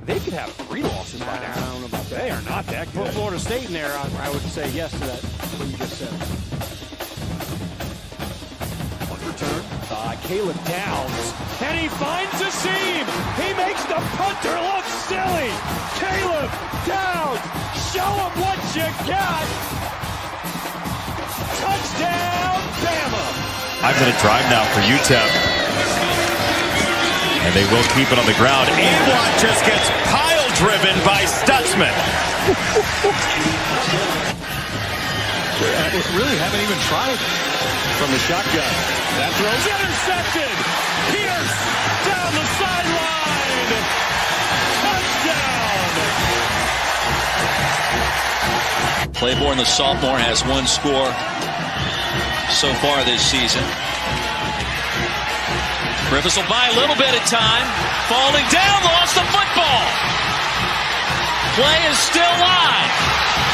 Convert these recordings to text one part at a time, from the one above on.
They could have 3 losses by now. I don't know about that. They are not that For good. Florida State in there, I would say yes to that, what you just said. One return by Caleb Downs. And he finds a seam. He makes the punter look silly. Caleb Downs, show him what you got. Touchdown, Bama. I'm going to drive now for UTEP. And they will keep it on the ground. Awad just gets pile-driven by Stutzman. Really haven't even tried from the shotgun. That throw's intercepted. Pierce down the sideline. Touchdown. Claiborne, the sophomore, has 1 score so far this season. Rivers will buy a little bit of time. Falling down, lost the football. Play is still live.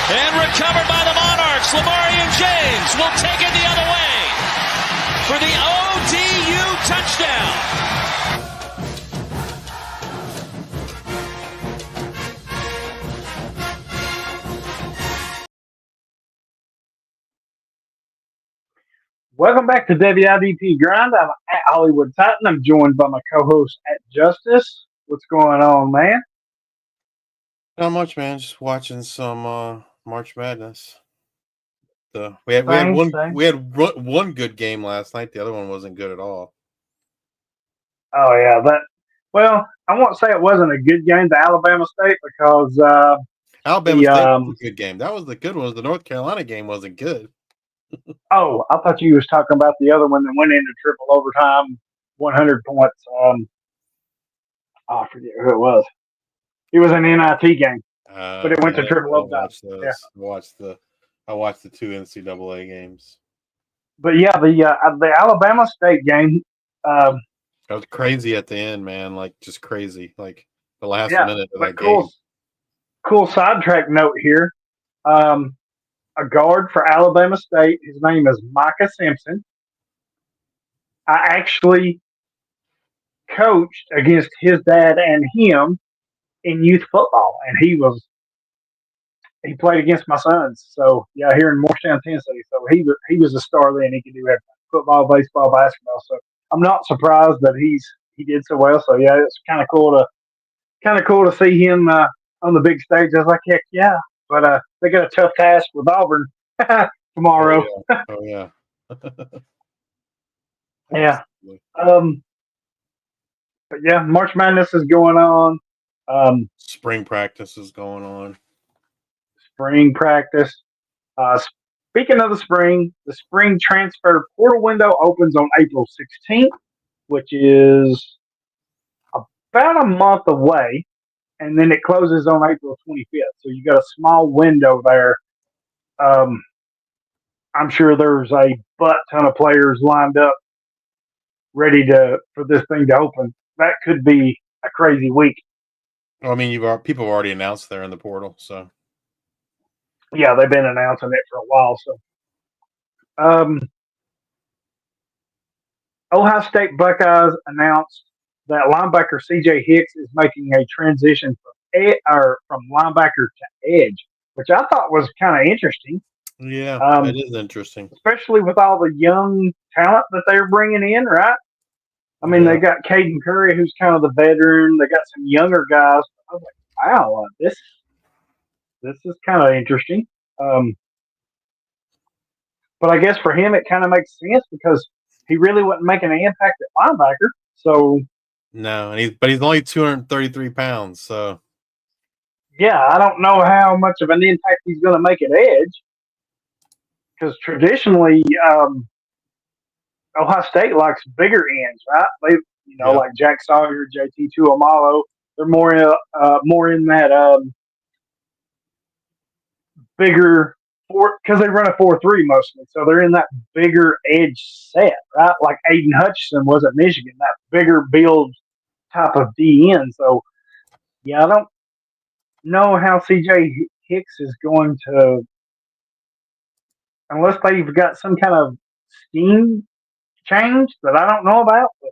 And recovered by the Monarchs. Lamarian James will take it the other way for the ODU touchdown. Welcome back to Devy IDP Grind. I'm at Hollywood Titan. I'm joined by my co-host at Justice. What's going on, man? Not much, man. Just watching some March Madness. We had one good game last night. The other one wasn't good at all. Oh yeah, well, I won't say it wasn't a good game to Alabama State because Alabama State was a good game. That was the good one. The North Carolina game wasn't good. Oh, I thought you was talking about the other one that went into triple overtime, 100 points. I forget who it was. It was an NIT game, but it went to triple overtime. Yeah. I watched the 2 NCAA games. But yeah, the Alabama State game. That was crazy at the end, man. Like just crazy. Like the last minute of that game. Cool sidetrack note here. A guard for Alabama State. His name is Micah Simpson. I actually coached against his dad and him in youth football, and he played against my sons. So yeah, here in Morristown, Tennessee. So he was a star then. He could do everything: football, baseball, basketball. So I'm not surprised that he did so well. So yeah, it's kind of cool to see him on the big stage. I was like, heck yeah. But they got a tough task with Auburn tomorrow. Oh yeah. Yeah. But yeah, March Madness is going on. Spring practice is going on. Spring practice. Speaking of the spring transfer portal window opens on April 16th, which is about a month away. And then it closes on April 25th. So you got a small window there. I'm sure there's a butt ton of players lined up ready for this thing to open. That could be a crazy week. Well, I mean, people have already announced they're in the portal, so yeah, they've been announcing it for a while. So, Ohio State Buckeyes announced that linebacker C.J. Hicks is making a transition from linebacker to edge, which I thought was kind of interesting. Yeah, it is interesting, especially with all the young talent that they're bringing in, right? I mean, they got Caden Curry, who's kind of the veteran. They got some younger guys. I was like, wow, this is kind of interesting. But I guess for him, it kind of makes sense because he really wasn't making an impact at linebacker. So no, but he's only 233 pounds. So yeah, I don't know how much of an impact he's going to make at edge because traditionally, Ohio State likes bigger ends, right? They, like Jack Sawyer, JT Tuamalo, they're more in that bigger because they run a 4-3 mostly, so they're in that bigger edge set, right? Like Aiden Hutchinson was at Michigan, that bigger build type of DN. So yeah, I don't know how CJ Hicks is going to, unless they've got some kind of scheme change that I don't know about. But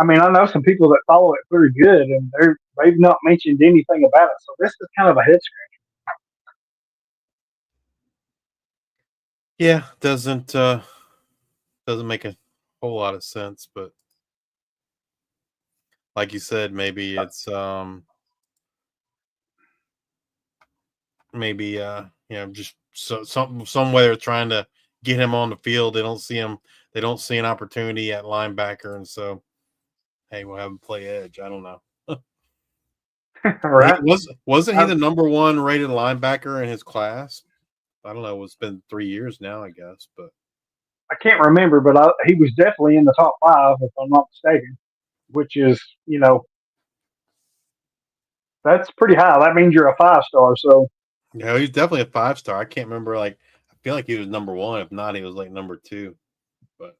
I mean, I know some people that follow it pretty good, and they've not mentioned anything about it. So this is kind of a head scratcher. Yeah, doesn't make a whole lot of sense, but like you said, maybe it's just some way they're trying to get him on the field. They don't see him. They don't see an opportunity at linebacker, and so hey, we'll have him play edge. I don't know. Right? Wasn't he the number one rated linebacker in his class? I don't know. It's been 3 years now, I guess, but I can't remember, but he was definitely in the top 5, if I'm not mistaken. Which is, that's pretty high. That means you're a 5-star. So yeah, he's definitely a 5-star. I can't remember. I feel like he was number 1. If not, he was like number 2. But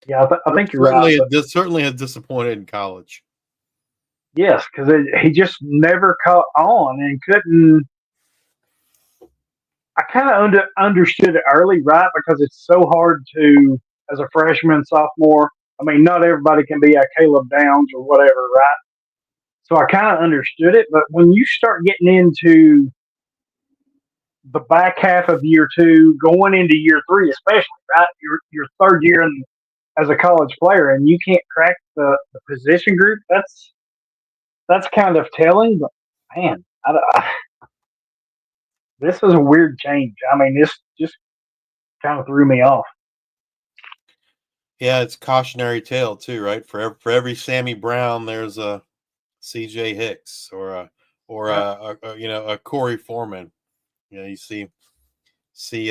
yeah, I think you're right. Certainly has disappointed in college. Yes, because he just never caught on and couldn't. I kind of understood it early, right? Because it's so hard to, as a freshman, sophomore. I mean, not everybody can be a Caleb Downs or whatever, right? So I kind of understood it, but when you start getting into the back half of year 2, going into year 3, especially, right? Your third year as a college player, and you can't crack the position group. That's kind of telling. But man, this is a weird change. I mean, this just kind of threw me off. Yeah, it's cautionary tale too, right? For every Sammy Brown, there's a C.J. Hicks or a Corey Foreman. You see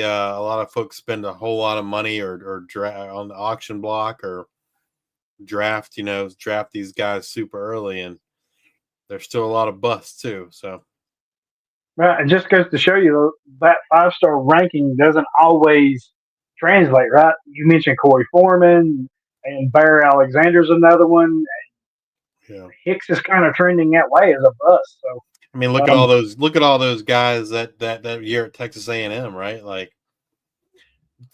a lot of folks spend a whole lot of money or on the auction block or draft these guys super early, and there's still a lot of busts too. So right, it just goes to show you that 5-star ranking doesn't always translate, right? You mentioned Corey Foreman and Barry Alexander's another one. Yeah, Hicks is kind of trending that way as a bust. So I mean, look at all those guys that year at Texas A&M, right? Like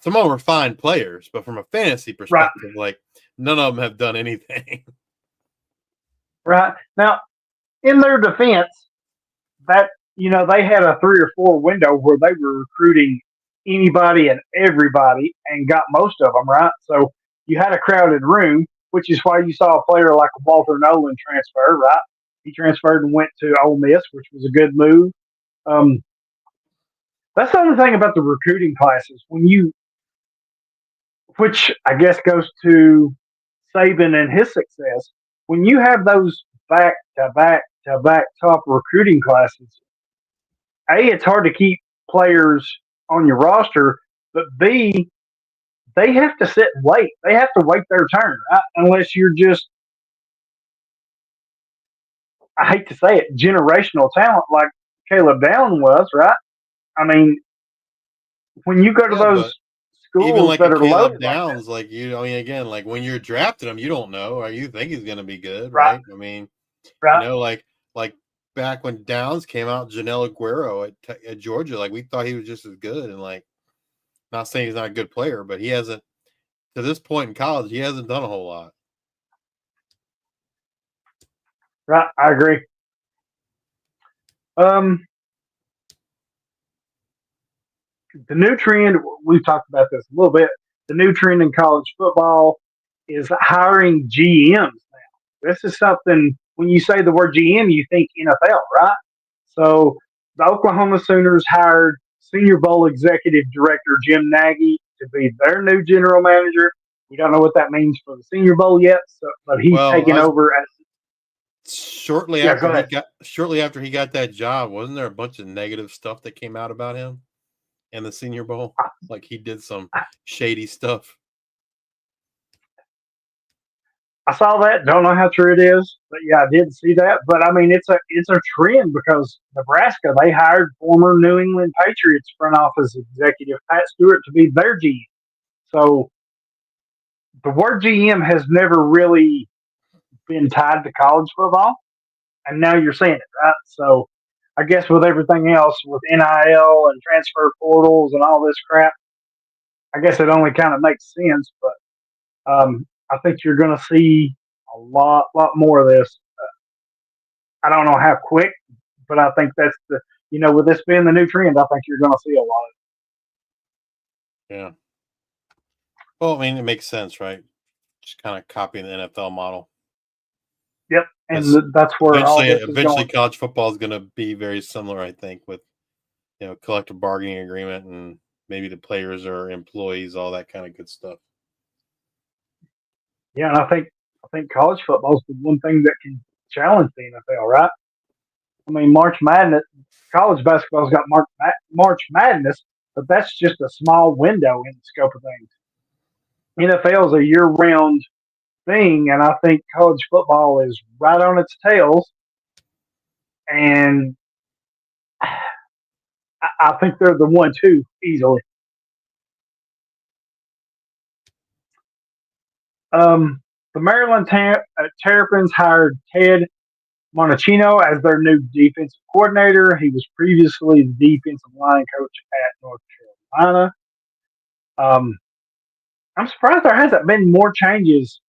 some of them are fine players, but from a fantasy perspective, right. like none of them have done anything. Right. Now, in their defense, that they had a 3 or 4 window where they were recruiting anybody and everybody and got most of them, right? So you had a crowded room, which is why you saw a player like Walter Nolan transfer, right? He transferred and went to Ole Miss, which was a good move. That's the other thing about the recruiting classes. Which I guess goes to Saban and his success, when you have those back to back to back top recruiting classes, it's hard to keep players on your roster, but B, they have to sit and wait. They have to wait their turn, right? Unless you're just, I hate to say it, generational talent like Caleb Down was, right? I mean, when you go to those schools even like that a are Caleb loaded Downs, again, like when you're drafting him, you don't know, or you think he's going to be good, right? right? I mean, Right. Like back when Downs came out, Janelle Aguero at Georgia, like we thought he was just as good, and like not saying he's not a good player, but he hasn't to this point in college, he hasn't done a whole lot. Right, I agree. The new trend, we've talked about this a little bit. The new trend in college football is hiring GMs now. This is something, when you say the word GM, you think NFL, right? So the Oklahoma Sooners hired Senior Bowl executive director Jim Nagy to be their new general manager. We don't know what that means for the Senior Bowl yet, but he's taking over as shortly after he got that job. Wasn't there a bunch of negative stuff that came out about him in the Senior Bowl? Like he did some shady stuff. I saw that. Don't know how true it is, but yeah, I did see that. But I mean, it's a trend because Nebraska, they hired former New England Patriots front office executive Pat Stewart to be their GM. So the word GM has never really been tied to college football, and now you're seeing it, right? So I guess with everything else, with NIL and transfer portals and all this crap, I guess it only kind of makes sense. But I think you're going to see a lot more of this. I don't know how quick, but I think that's with this being the new trend, I think you're going to see a lot of it. Yeah. Well, I mean, it makes sense, right? Just kind of copying the NFL model. Yep, and that's where all this is going. College football is going to be very similar, I think, with collective bargaining agreement and maybe the players or employees, all that kind of good stuff. Yeah, and I think college football is the one thing that can challenge the NFL, right? I mean, March Madness, college basketball's got March Madness, but that's just a small window in the scope of things. NFL is a year-round thing, and I think college football is right on its tails. And I think they're the 1-2 easily. The Maryland Terrapins hired Ted Monachino as their new defensive coordinator. He was previously the defensive line coach at North Carolina. I'm surprised there hasn't been more changes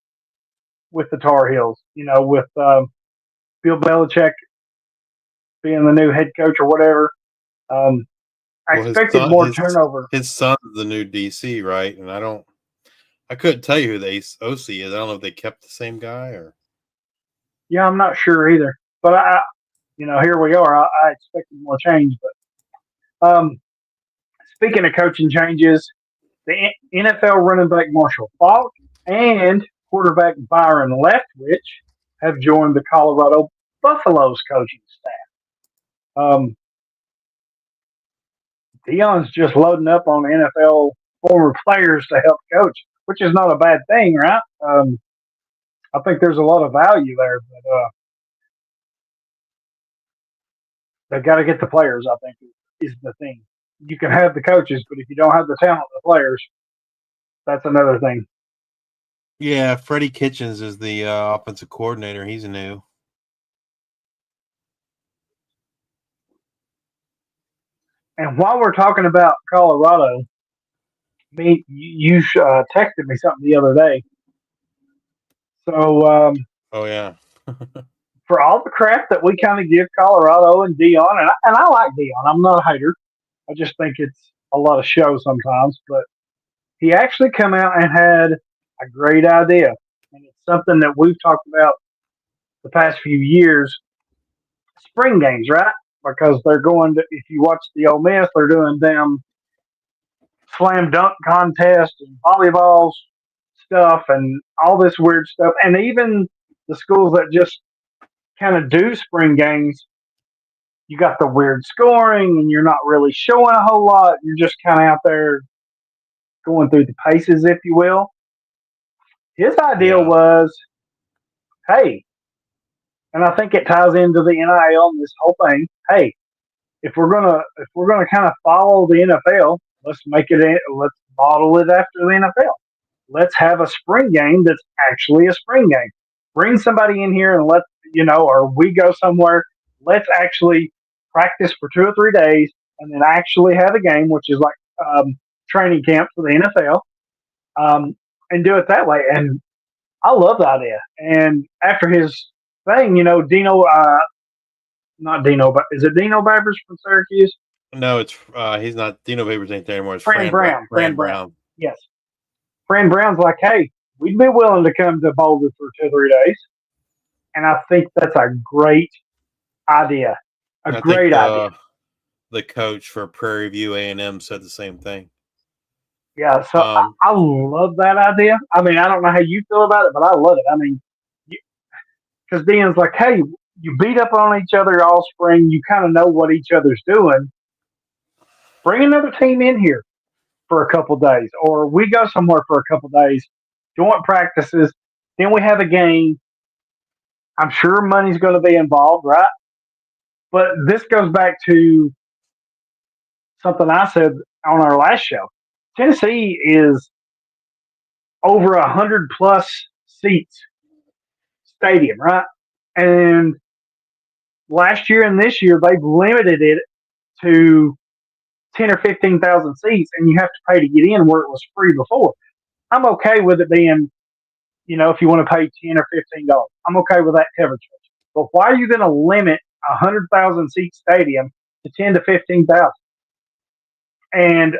with the Tar Heels, with Bill Belichick being the new head coach or whatever. I expected more turnover. His son's the new DC, right? And I couldn't tell you who the OC is. I don't know if they kept the same guy or. Yeah, I'm not sure either. But here we are. I expected more change. But speaking of coaching changes, the NFL running back Marshall Faulk and quarterback Byron Leftwich have joined the Colorado Buffaloes coaching staff. Deion's just loading up on NFL former players to help coach, which is not a bad thing, right? I think there's a lot of value there, but they've got to get the players, I think, is the thing. You can have the coaches, but if you don't have the talent, the players, that's another thing. Yeah, Freddie Kitchens is the offensive coordinator. He's new. And while we're talking about Colorado, you texted me something the other day. So, oh yeah, for all the crap that we kind of give Colorado and Deion, and I like Deion, I'm not a hater. I just think it's a lot of show sometimes. But he actually come out and had a great idea, and it's something that we've talked about the past few years. Spring games, right? Because they're going to, if you watch the Ole Miss, they're doing them slam dunk contests and volleyball stuff and all this weird stuff. And even the schools that just kind of do spring games, you got the weird scoring and you're not really showing a whole lot. You're just kind of out there going through the paces, if you will. His idea was, hey, and I think it ties into the NIL and this whole thing. Hey, if we're gonna kind of follow the NFL, let's model it after the NFL. Let's have a spring game that's actually a spring game. Bring somebody in here and or we go somewhere. Let's actually practice for 2 or 3 days and then actually have a game, which is like training camp for the NFL, and do it that way. And I love the idea. And after his thing, Dino, not Dino, but is it Dino Babers from Syracuse? No, it's he's not. Dino Babers ain't there anymore. It's Fran Brown. Fran Brown. Yes. Fran Brown's like, hey, we'd be willing to come to Boulder for 2 or 3 days. And I think that's a great idea. Great idea. The coach for Prairie View A&M said the same thing. Yeah, so I love that idea. I mean, I don't know how you feel about it, but I love it. I mean, because Deion's like, hey, you beat up on each other all spring. You kind of know what each other's doing. Bring another team in here for a couple days, or we go somewhere for a couple days, joint practices, then we have a game. I'm sure money's going to be involved, right? But this goes back to something I said on our last show. Tennessee is over 100+ seats stadium, right? And last year and this year, they've limited it to 10 or 15,000 seats, and you have to pay to get in where it was free before. I'm okay with it being if you want to pay $10 or $15, I'm okay with that coverage. But why are you going to limit 100,000 seat stadium to 10 to 15,000? And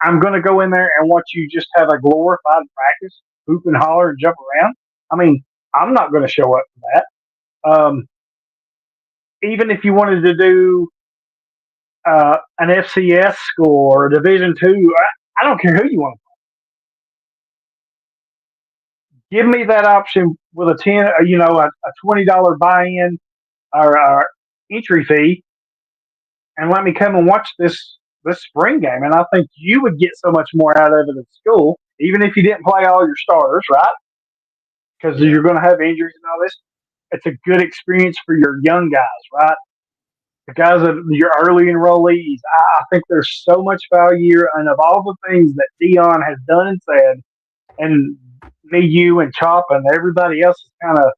I'm going to go in there and watch you just have a glorified practice, hoop and holler and jump around. I mean, I'm not going to show up for that. Even if you wanted to do an FCS school or a Division II, I don't care who you want to play. Give me that option with a $20 buy-in or entry fee, and let me come and watch this spring game. And I think you would get so much more out of it at school, even if you didn't play all your starters, right? Because you're going to have injuries and all this. It's a good experience for your young guys, right? The guys that your early enrollees. I think there's so much value, and of all the things that Dion has done and said, and me, you, and Chop, and everybody else is kind of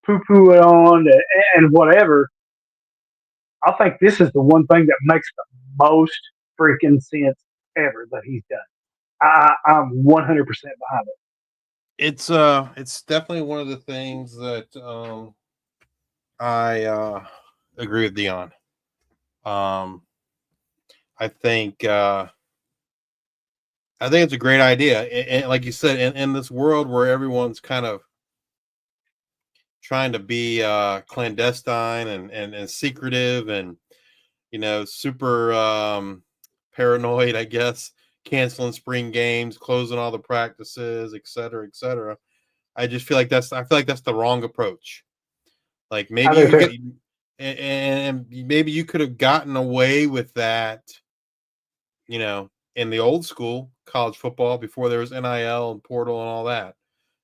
poo-poo it on and whatever. I think this is the one thing that makes the most freaking sense ever that he's done. I'm 100% behind it. It's definitely one of the things that I agree with Dion. I think it's a great idea. And like you said, in this world where everyone's kind of trying to be clandestine and secretive and super paranoid, I guess, canceling spring games, closing all the practices, et cetera, et cetera. I feel like that's the wrong approach. Like maybe maybe you could have gotten away with that, in the old school college football before there was NIL and portal and all that.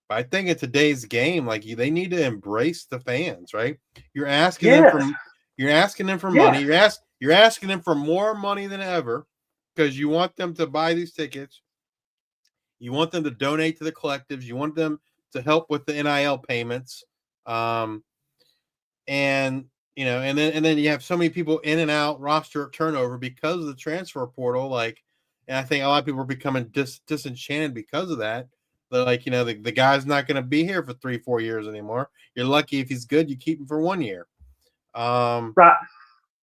But I think in today's game, like they need to embrace the fans, right? You're asking them for money. You're asking them for more money than ever because you want them to buy these tickets. You want them to donate to the collectives. You want them to help with the NIL payments. And then you have so many people in and out, roster turnover because of the transfer portal. And I think a lot of people are becoming disenchanted because of that. They're like, the guy's not going to be here for 3-4 years anymore. You're lucky if he's good, you keep him for 1 year. Right.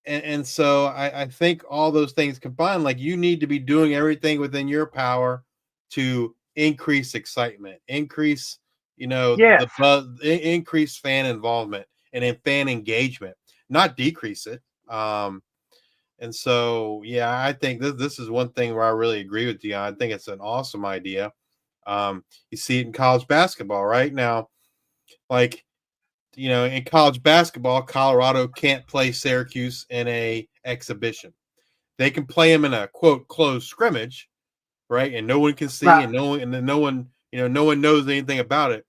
And so I think all those things combined, like you need to be doing everything within your power to increase excitement, increase, the buzz, increase fan involvement and fan engagement, not decrease it. And so, yeah, I think this is one thing where I really agree with Dion. I think it's an awesome idea. You see it in college basketball right now, in college basketball, Colorado can't play Syracuse in a exhibition. They can play them in a quote closed scrimmage, right? And no one can see, right. and no one knows anything about it.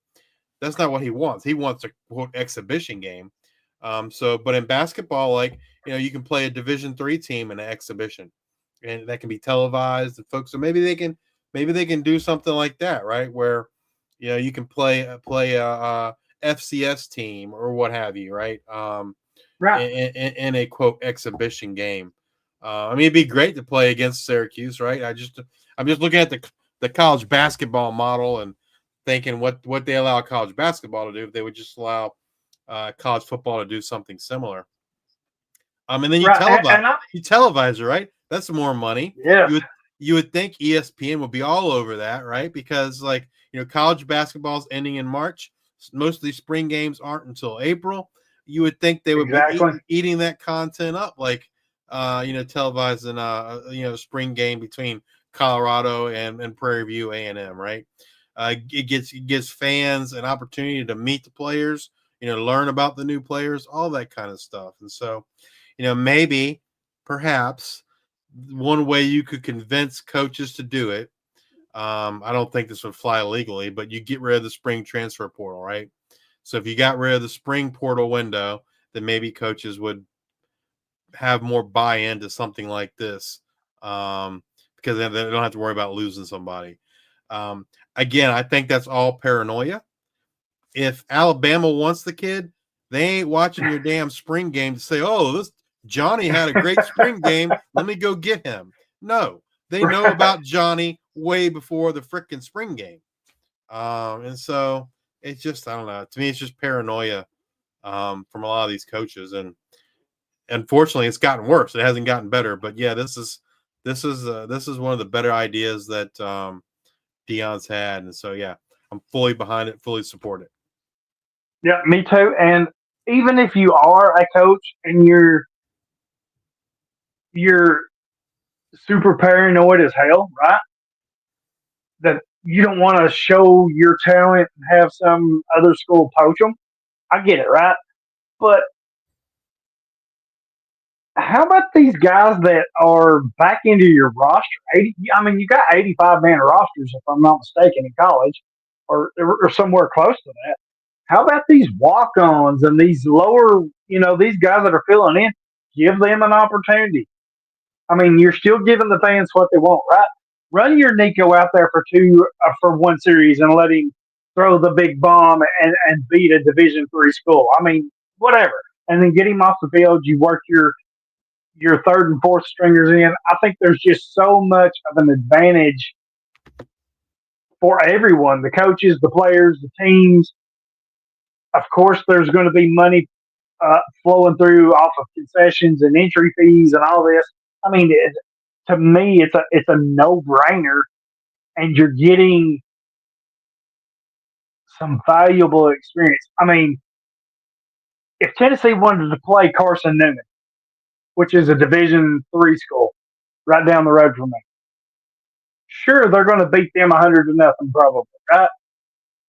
That's not what he wants. He wants a quote exhibition game. But in basketball, you can play a Division III team in an exhibition, and that can be televised. And folks, so maybe they can do something like that, right? Where, you can play a FCS team or what have you, right? Right. In a quote exhibition game. It'd be great to play against Syracuse, right? I'm just looking at the college basketball model and thinking what they allow college basketball to do if they would just allow college football to do something similar. And then you televise it, right? That's more money. Yeah. You would think ESPN would be all over that, right? Because college basketball is ending in March. Most of these spring games aren't until April. You would think they would be eating that content up, televising a spring game between Colorado and Prairie View A&M, right? It gives fans an opportunity to meet the players, learn about the new players, all that kind of stuff. And so, maybe, perhaps, one way you could convince coaches to do it, I don't think this would fly legally, but you get rid of the spring transfer portal, right? So if you got rid of the spring portal window, then maybe coaches would have more buy-in to something like this, because they don't have to worry about losing somebody. Again, I think that's all paranoia. If Alabama wants the kid, they ain't watching your damn spring game to say, oh, this Johnny had a great spring game. Let me go get him. No, they know about Johnny way before the frickin' spring game. And so it's just, I don't know. To me, it's just paranoia from a lot of these coaches, and unfortunately, it's gotten worse. It hasn't gotten better, but yeah, this is one of the better ideas that Deion's had, and so yeah, I'm fully behind it, fully support it. Yeah, me too. And even if you are a coach and you're super paranoid as hell, right? That you don't want to show your talent and have some other school poach them. I get it, right? But how about these guys that are back into your roster? 80, I mean, you got 85-man rosters, if I'm not mistaken, in college, or somewhere close to that. How about these walk-ons and these lower, these guys that are filling in? Give them an opportunity. I mean, you're still giving the fans what they want, right? Run your Nico out there for one series and let him throw the big bomb and beat a Division III school. I mean, whatever, and then get him off the field. You work your third and fourth stringers in. I think there's just so much of an advantage for everyone: the coaches, the players, the teams. Of course, there's going to be money flowing through off of concessions and entry fees and all this. I mean, to me, it's a no brainer, and you're getting some valuable experience. I mean, if Tennessee wanted to play Carson Newman, which is a Division III school right down the road from me, sure, they're going to beat them 100-0, probably, right?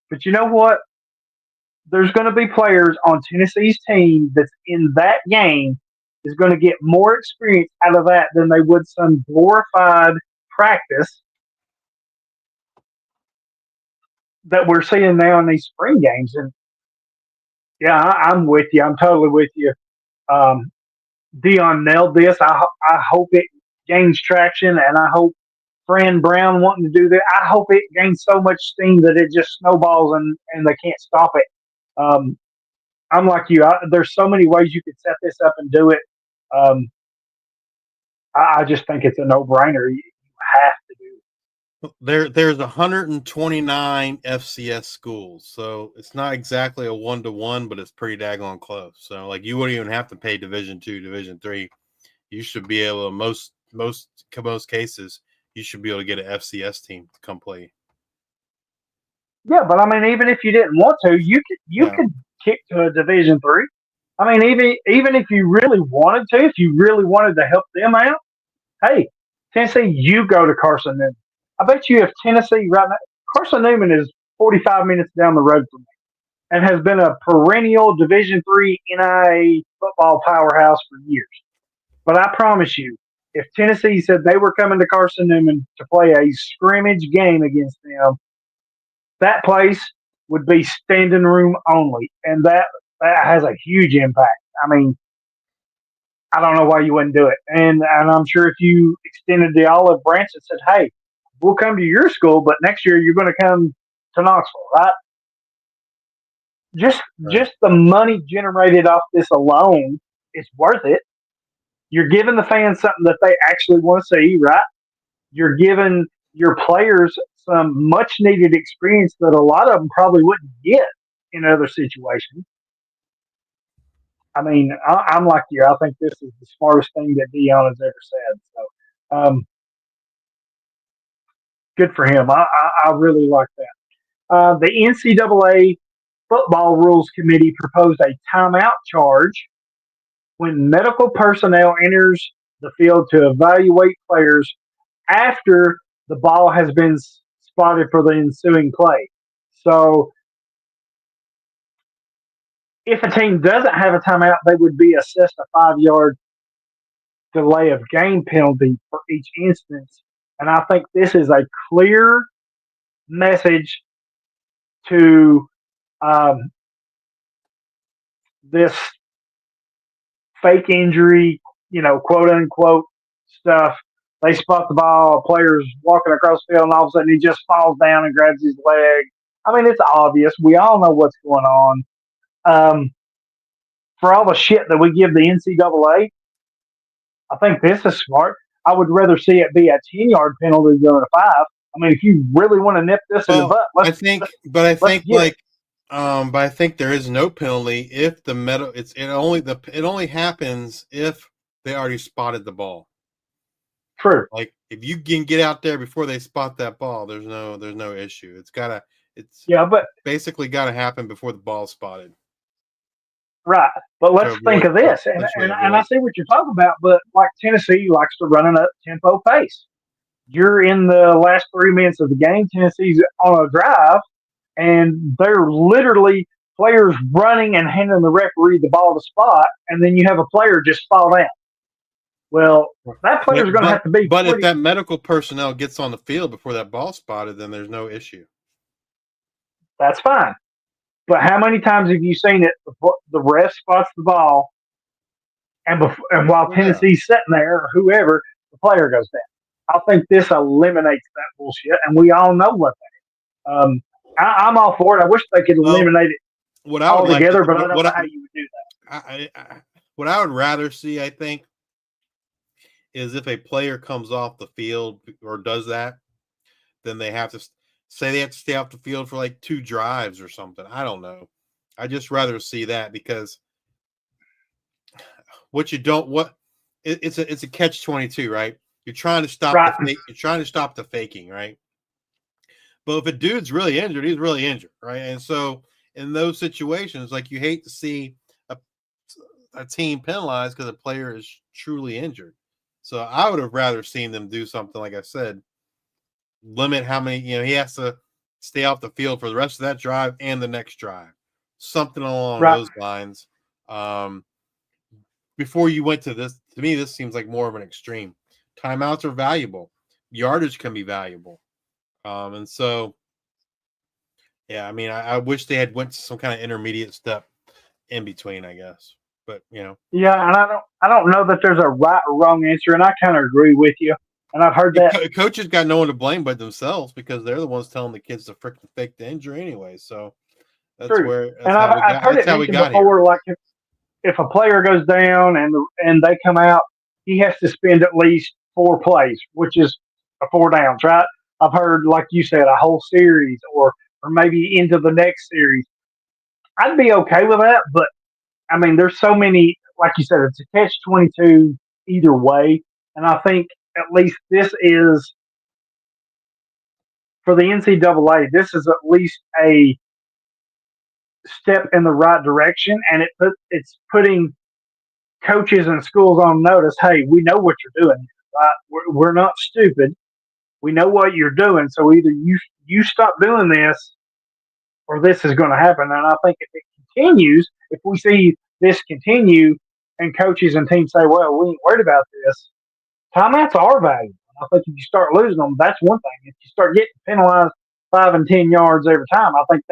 But you know what? There's going to be players on Tennessee's team that's in that game is going to get more experience out of that than they would some glorified practice that we're seeing now in these spring games. And yeah, I'm with you. I'm totally with you. Deion nailed this. I hope it gains traction, and I hope Fran Brown wanting to do that. I hope it gains so much steam that it just snowballs and they can't stop it. I'm like you. There's so many ways you could set this up and do it. I just think it's a no-brainer. You have to do it. There's 129 FCS schools, so it's not exactly a 1-to-1, but it's pretty daggone close. So, like, you wouldn't even have to pay Division II, Division III. You should be able to most cases. You should be able to get an FCS team to come play. Yeah, but I mean, even if you didn't want to, you could kick to a Division III. I mean, even if you really wanted to, if you really wanted to help them out, hey, Tennessee, you go to Carson Newman. I bet you if Tennessee right now, Carson Newman is 45 minutes down the road from me and has been a perennial Division III NIA football powerhouse for years. But I promise you, if Tennessee said they were coming to Carson Newman to play a scrimmage game against them, that place would be standing room only, and that has a huge impact. I mean, I don't know why you wouldn't do it, and I'm sure if you extended the olive branch and said, "Hey, we'll come to your school, but next year you're going to come to Knoxville," right? Just the money generated off this alone is worth it. You're giving the fans something that they actually want to see, right? You're giving your players some much needed experience that a lot of them probably wouldn't get in other situations. I mean, I'm like you. I think this is the smartest thing that Deion has ever said. So, good for him. I really like that. The NCAA Football Rules Committee proposed a timeout charge when medical personnel enters the field to evaluate players after the ball has been spotted for the ensuing play. So if a team doesn't have a timeout, they would be assessed a 5-yard delay of game penalty for each instance. And I think this is a clear message to this fake injury, quote unquote stuff. They spot the ball, a player's walking across the field, and all of a sudden he just falls down and grabs his leg. I mean, it's obvious. We all know what's going on. For all the shit that we give the NCAA, I think this is smart. I would rather see it be a 10-yard penalty than a 5. I mean, if you really want to nip this in the butt, I think get it. but I think there is no penalty if it only happens if they already spotted the ball. True. Like if you can get out there before they spot that ball, there's no issue. It's but basically gotta happen before the ball's spotted. Right. But let's think of this. And I see what you're talking about, but like Tennessee likes to run an up tempo pace. You're in the last 3 minutes of the game. Tennessee's on a drive, and they're literally players running and handing the referee the ball to spot, and then you have a player just fall down. Well, that player's going to have to be. But if that medical personnel gets on the field before that ball spotted, then there's no issue. That's fine. But how many times have you seen it? The ref spots the ball, and while Tennessee's sitting there, or whoever, the player goes down. I think this eliminates that bullshit, and we all know what that is. I'm all for it. I wish they could eliminate it altogether, but I don't know how you would do that. What I would rather see, I think, is if a player comes off the field or does that, then they have to stay off the field for like 2 drives or something. I don't know. I just rather see that because it's a catch-22, right? You're trying to stop the faking, right? But if a dude's really injured, he's really injured, right? And so in those situations, like you hate to see a team penalized because a player is truly injured. So I would have rather seen them do something, like I said, limit how many, he has to stay off the field for the rest of that drive and the next drive. Something along those lines. Before you went to this, to me, this seems like more of an extreme. Timeouts are valuable. Yardage can be valuable. And so, yeah, I mean, I wish they had went to some kind of intermediate step in between, I guess. But, Yeah, and I don't know that there's a right or wrong answer, and I kind of agree with you. And I've heard that coaches got no one to blame but themselves because they're the ones telling the kids to freaking fake the injury anyway. So that's true. I've heard it mentioned before, like if a player goes down and they come out, he has to spend at least 4 plays, which is 4 downs, right? I've heard, like you said, a whole series or maybe into the next series. I'd be okay with that, but I mean, there's so many, like you said, it's a catch-22 either way. And I think at least this is, for the NCAA, this is at least a step in the right direction. And it's putting coaches and schools on notice, hey, we know what you're doing. Right? We're not stupid. We know what you're doing. So either you stop doing this or this is going to happen. And I think if it continues, if we see this continue and coaches and teams say, well, we ain't worried about this, timeouts are valuable. I think if you start losing them, that's one thing. If you start getting penalized 5 and 10 yards every time, I think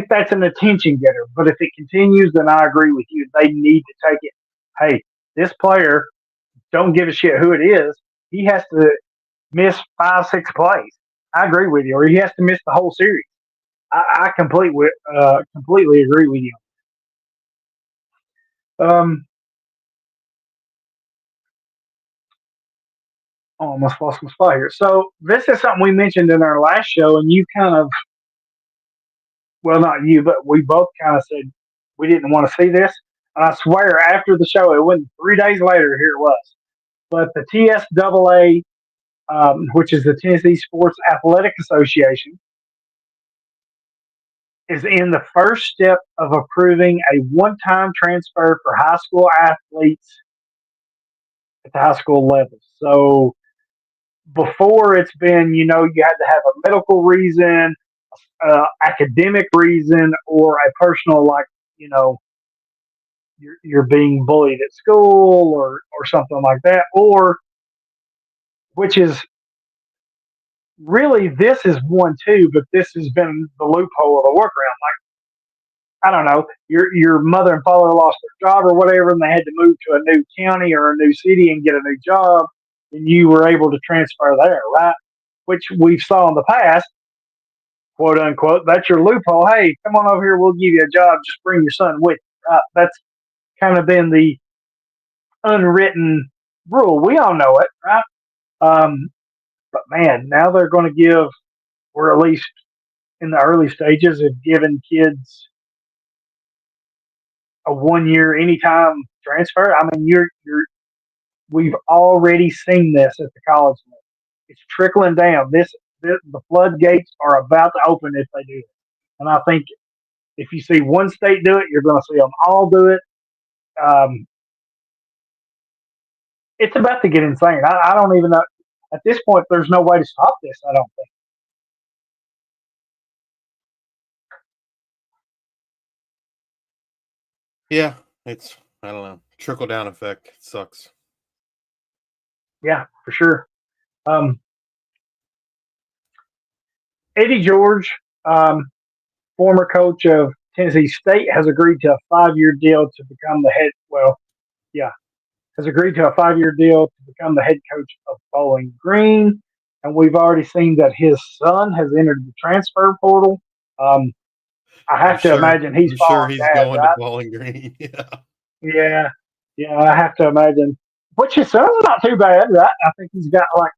that's an attention getter. But if it continues, then I agree with you. They need to take it. Hey, this player, don't give a shit who it is. He has to miss 5, 6 plays. I agree with you. Or he has to miss the whole series. I completely agree with you. Almost lost my spot here. So this is something we mentioned in our last show, and you kind of, well, not you, but we both kind of said we didn't want to see this. And I swear, after the show, it wasn't 3 days later. Here it was. But the TSAA, which is the Tennessee Sports Athletic Association, is in the first step of approving a one-time transfer for high school athletes at the high school level. So before it's been, you had to have a medical reason, academic reason, or a personal, like, you're being bullied at school or something like that, or which is really, this is one too, but this has been the loophole of the workaround. Like, I don't know, your mother and father lost their job or whatever, and they had to move to a new county or a new city and get a new job, and you were able to transfer there, right? Which we've saw in the past, quote unquote. That's your loophole. Hey, come on over here, we'll give you a job. Just bring your son with you. Right? That's kind of been the unwritten rule. We all know it, right? But man, now they're going to give, or at least in the early stages of giving kids a 1 year anytime transfer. I mean, we've already seen this at the college level. It's trickling down. The floodgates are about to open if they do it. And I think if you see one state do it, you're going to see them all do it. It's about to get insane. I don't even know. At this point, there's no way to stop this, I don't think. Yeah, it's, I don't know, trickle down effect. It sucks. Yeah, for sure. Eddie George, former coach of Tennessee State, has agreed to a 5-year deal to become the head. Well, yeah, has agreed to a 5-year deal to become the head coach of Bowling Green, and we've already seen that his son has entered the transfer portal. I have to imagine he's I'm sure following he's dad, going to right? Bowling Green. Yeah. Yeah, yeah, I have to imagine. Which his son's not too bad, right? I think he's got like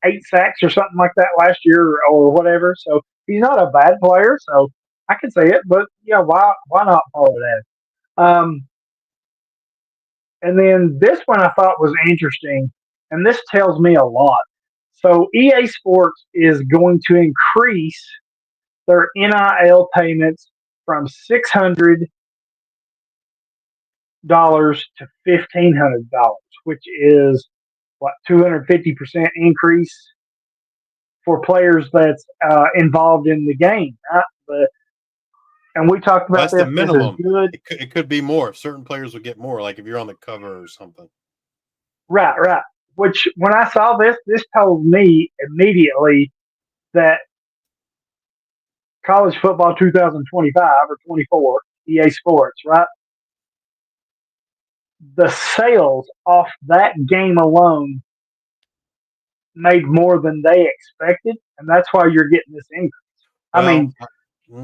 8 sacks or something like that last year or whatever. So he's not a bad player. So I can see it, but yeah, why not follow that? And then this one I thought was interesting, and this tells me a lot. So EA Sports is going to increase their NIL payments from $600 to $1,500, which is what 250% increase for players that's involved in the game. Right? And we talked about That's the this. This is minimum. good. It could be more. Certain players would get more, like if you're on the cover or something. Right, right. Which when I saw this told me immediately that college football 2025 or 24, EA Sports, right? The sales off that game alone made more than they expected, and that's why you're getting this increase. I Well, mean,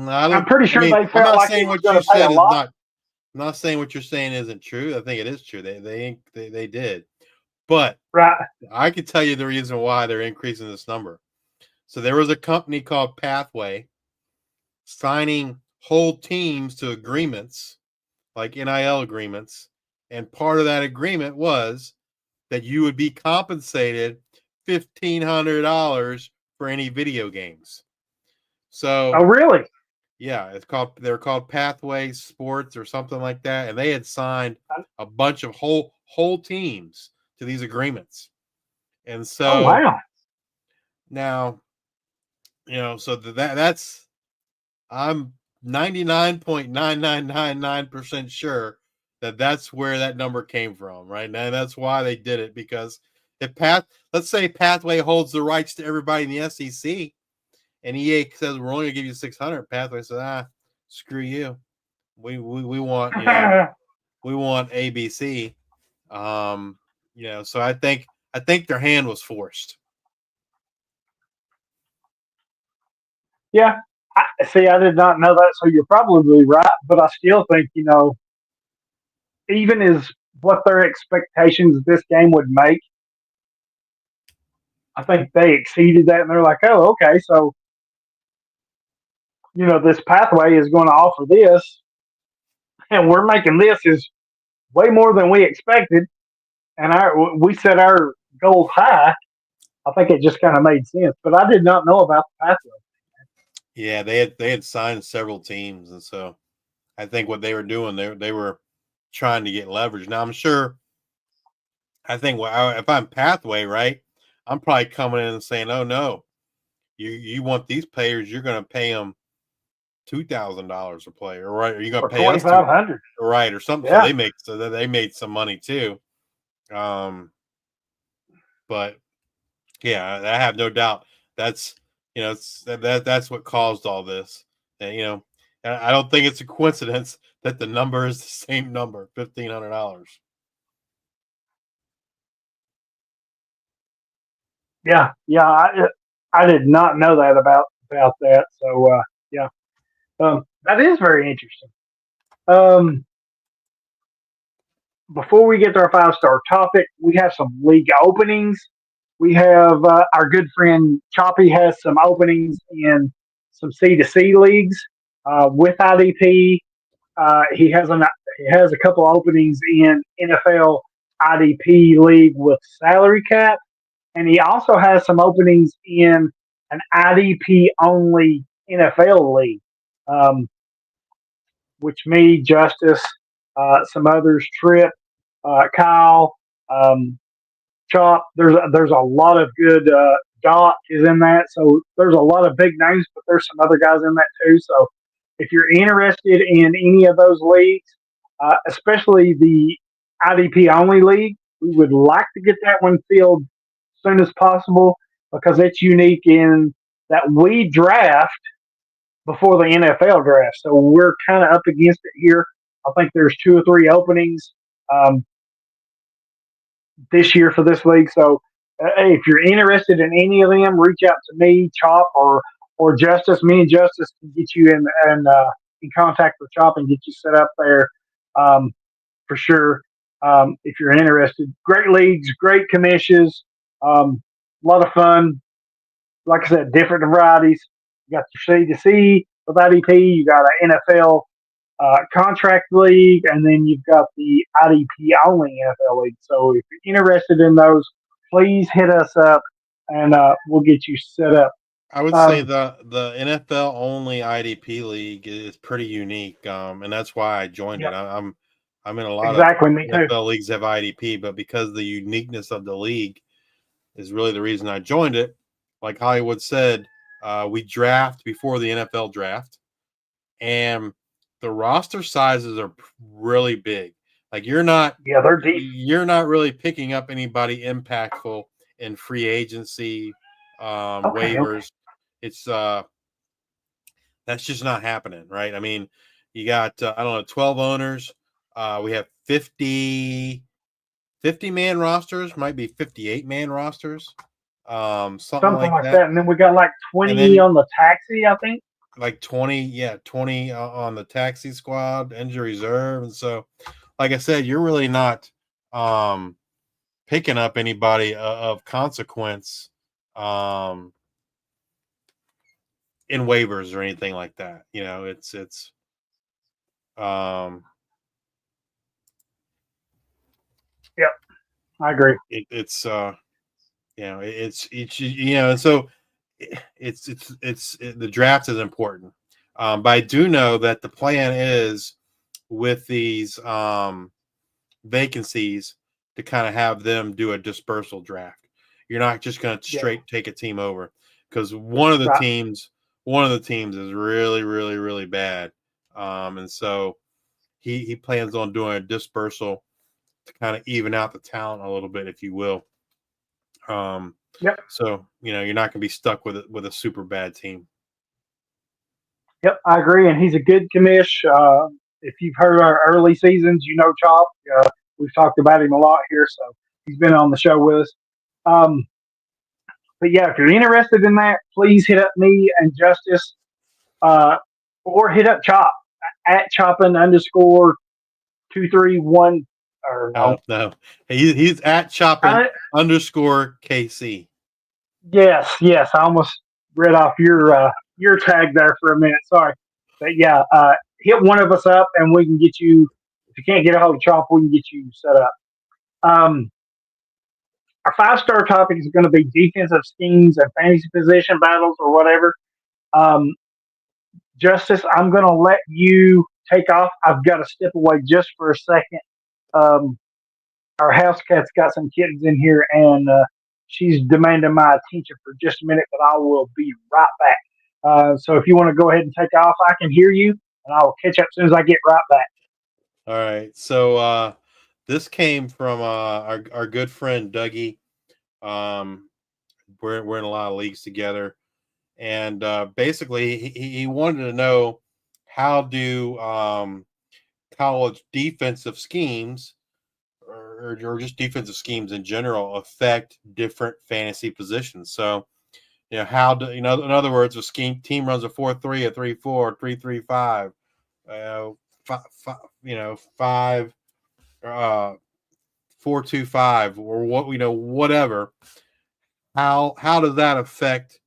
I I'm don't. pretty I sure mean, they I'm felt not like it saying was what going you to pay a said is lot. not. I'm not saying what you're saying isn't true. I think it is true. They did, but Right. I can tell you the reason why they're increasing this number. So there was a company called Pathway signing whole teams to agreements, like NIL agreements, and part of that agreement was that you would be compensated $1,500 for any video games. Oh, So really? yeah, they're called Pathway Sports or something like that, and they had signed a bunch of whole teams to these agreements. And Oh, so wow. now, so that's I'm 99.9999% sure that that's where that number came from, right? And that's why they did it, because if let's say Pathway holds the rights to everybody in the SEC, and EA says we're only gonna give you 600. Pathway says, screw you. We want we want ABC. So I think their hand was forced. Yeah. I did not know that, so you're probably right. But I still think, even as what their expectations this game would make, I think they exceeded that, and they're like, oh, okay, so this pathway is going to offer this, and we're making this is way more than we expected, and we set our goals high. I think it just kind of made sense, but I did not know about the pathway. Yeah, they had signed several teams, and so I think what they were doing, they were trying to get leverage. Now I'm sure. I think if I'm Pathway, right, I'm probably coming in and saying, "Oh no, you want these players? You're going to pay them $2,000 a player, right? Or you're going For to pay us $2,500, right, or something." yeah, So they made some money too. But yeah, I have no doubt that's that's what caused all this. And I don't think it's a coincidence that the number is the same number, $1,500. yeah, yeah. I did not know that about that. So yeah, that is very interesting. Before we get to our 5-star topic, we have some league openings. We have our good friend Choppy has some openings in some C2C leagues with IDP. He has a couple openings in NFL IDP league with salary cap, and he also has some openings in an IDP only NFL league, which me, Justice, some others, Trip, Kyle, um, Chop. There's a lot of good. Doc is in that, so there's a lot of big names, but there's some other guys in that too. So if you're interested in any of those leagues, especially the IDP only league, we would like to get that one filled as soon as possible because it's unique in that we draft before the NFL draft. So we're kind of up against it here. I think there's 2 or 3 openings this year for this league. So if you're interested in any of them, reach out to me, Chop, or Justice. Me and Justice can get you in contact with Chop and get you set up there for sure. If you're interested, great leagues, great commissions, a lot of fun. Like I said, different varieties. You got your C2C with IDP. You got an NFL contract league, and then you've got the IDP only NFL league. So if you're interested in those, please hit us up, and we'll get you set up. I would say the NFL only IDP league is pretty unique, and that's why I joined it. I'm in a lot of NFL leagues have IDP, but because the uniqueness of the league is really the reason I joined it. Like Hollywood said, we draft before the NFL draft, and the roster sizes are really big. Like they're deep. You're not really picking up anybody impactful in free agency waivers. Okay. It's that's just not happening, right? I mean, you got 12 owners. We have 50 man rosters, might be 58 man rosters. Something like that. And then we got like 20 on the taxi, I think. Like 20 on the taxi squad, injury reserve. And so, like I said, you're really not picking up anybody of consequence in waivers or anything like that. You know, it's yep, I agree. It's and so the draft is important. But I do know that the plan is with these vacancies to kind of have them do a dispersal draft. You're not just going to straight take a team over because one of the teams is really, really, really bad. And so he plans on doing a dispersal to kind of even out the talent a little bit, if you will. So, you're not going to be stuck with a super bad team. Yep, I agree. And he's a good commish. If you've heard our early seasons, Chop. We've talked about him a lot here, so he's been on the show with us. But yeah, if you're interested in that, please hit up me and Justice, or hit up Chop at choppin_231. Or no, he's at choppin_KC. Yes. I almost read off your tag there for a minute. Sorry, but yeah, hit one of us up and we can get you. If you can't get a hold of Chop, we can get you set up. Our 5-star topic is going to be defensive schemes and fantasy position battles or whatever. Justice, I'm going to let you take off. I've got to step away just for a second. Our house cat's got some kittens in here, and she's demanding my attention for just a minute, but I will be right back. So if you want to go ahead and take off, I can hear you, and I will catch up as soon as I get right back. All right. So this came from our good friend Dougie. We're in a lot of leagues together, and basically he wanted to know how do college defensive schemes or just defensive schemes in general affect different fantasy positions. So, how do in other words, a team runs a 4-3, a 3-4, 3-3-5, 5, 4-2-5, or whatever. how does that affect,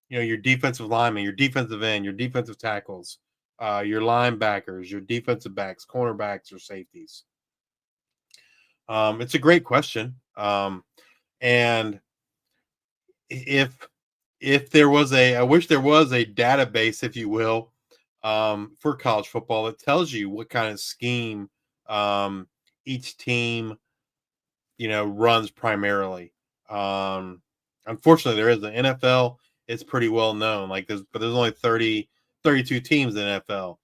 your defensive linemen, your defensive end, your defensive tackles, your linebackers, your defensive backs, cornerbacks, or safeties? It's a great question. And if there was I wish there was a database, if you will, for college football that tells you what kind of scheme each team, runs primarily. Unfortunately, there is the NFL. It's pretty well known. But there's only 32 teams in the NFL.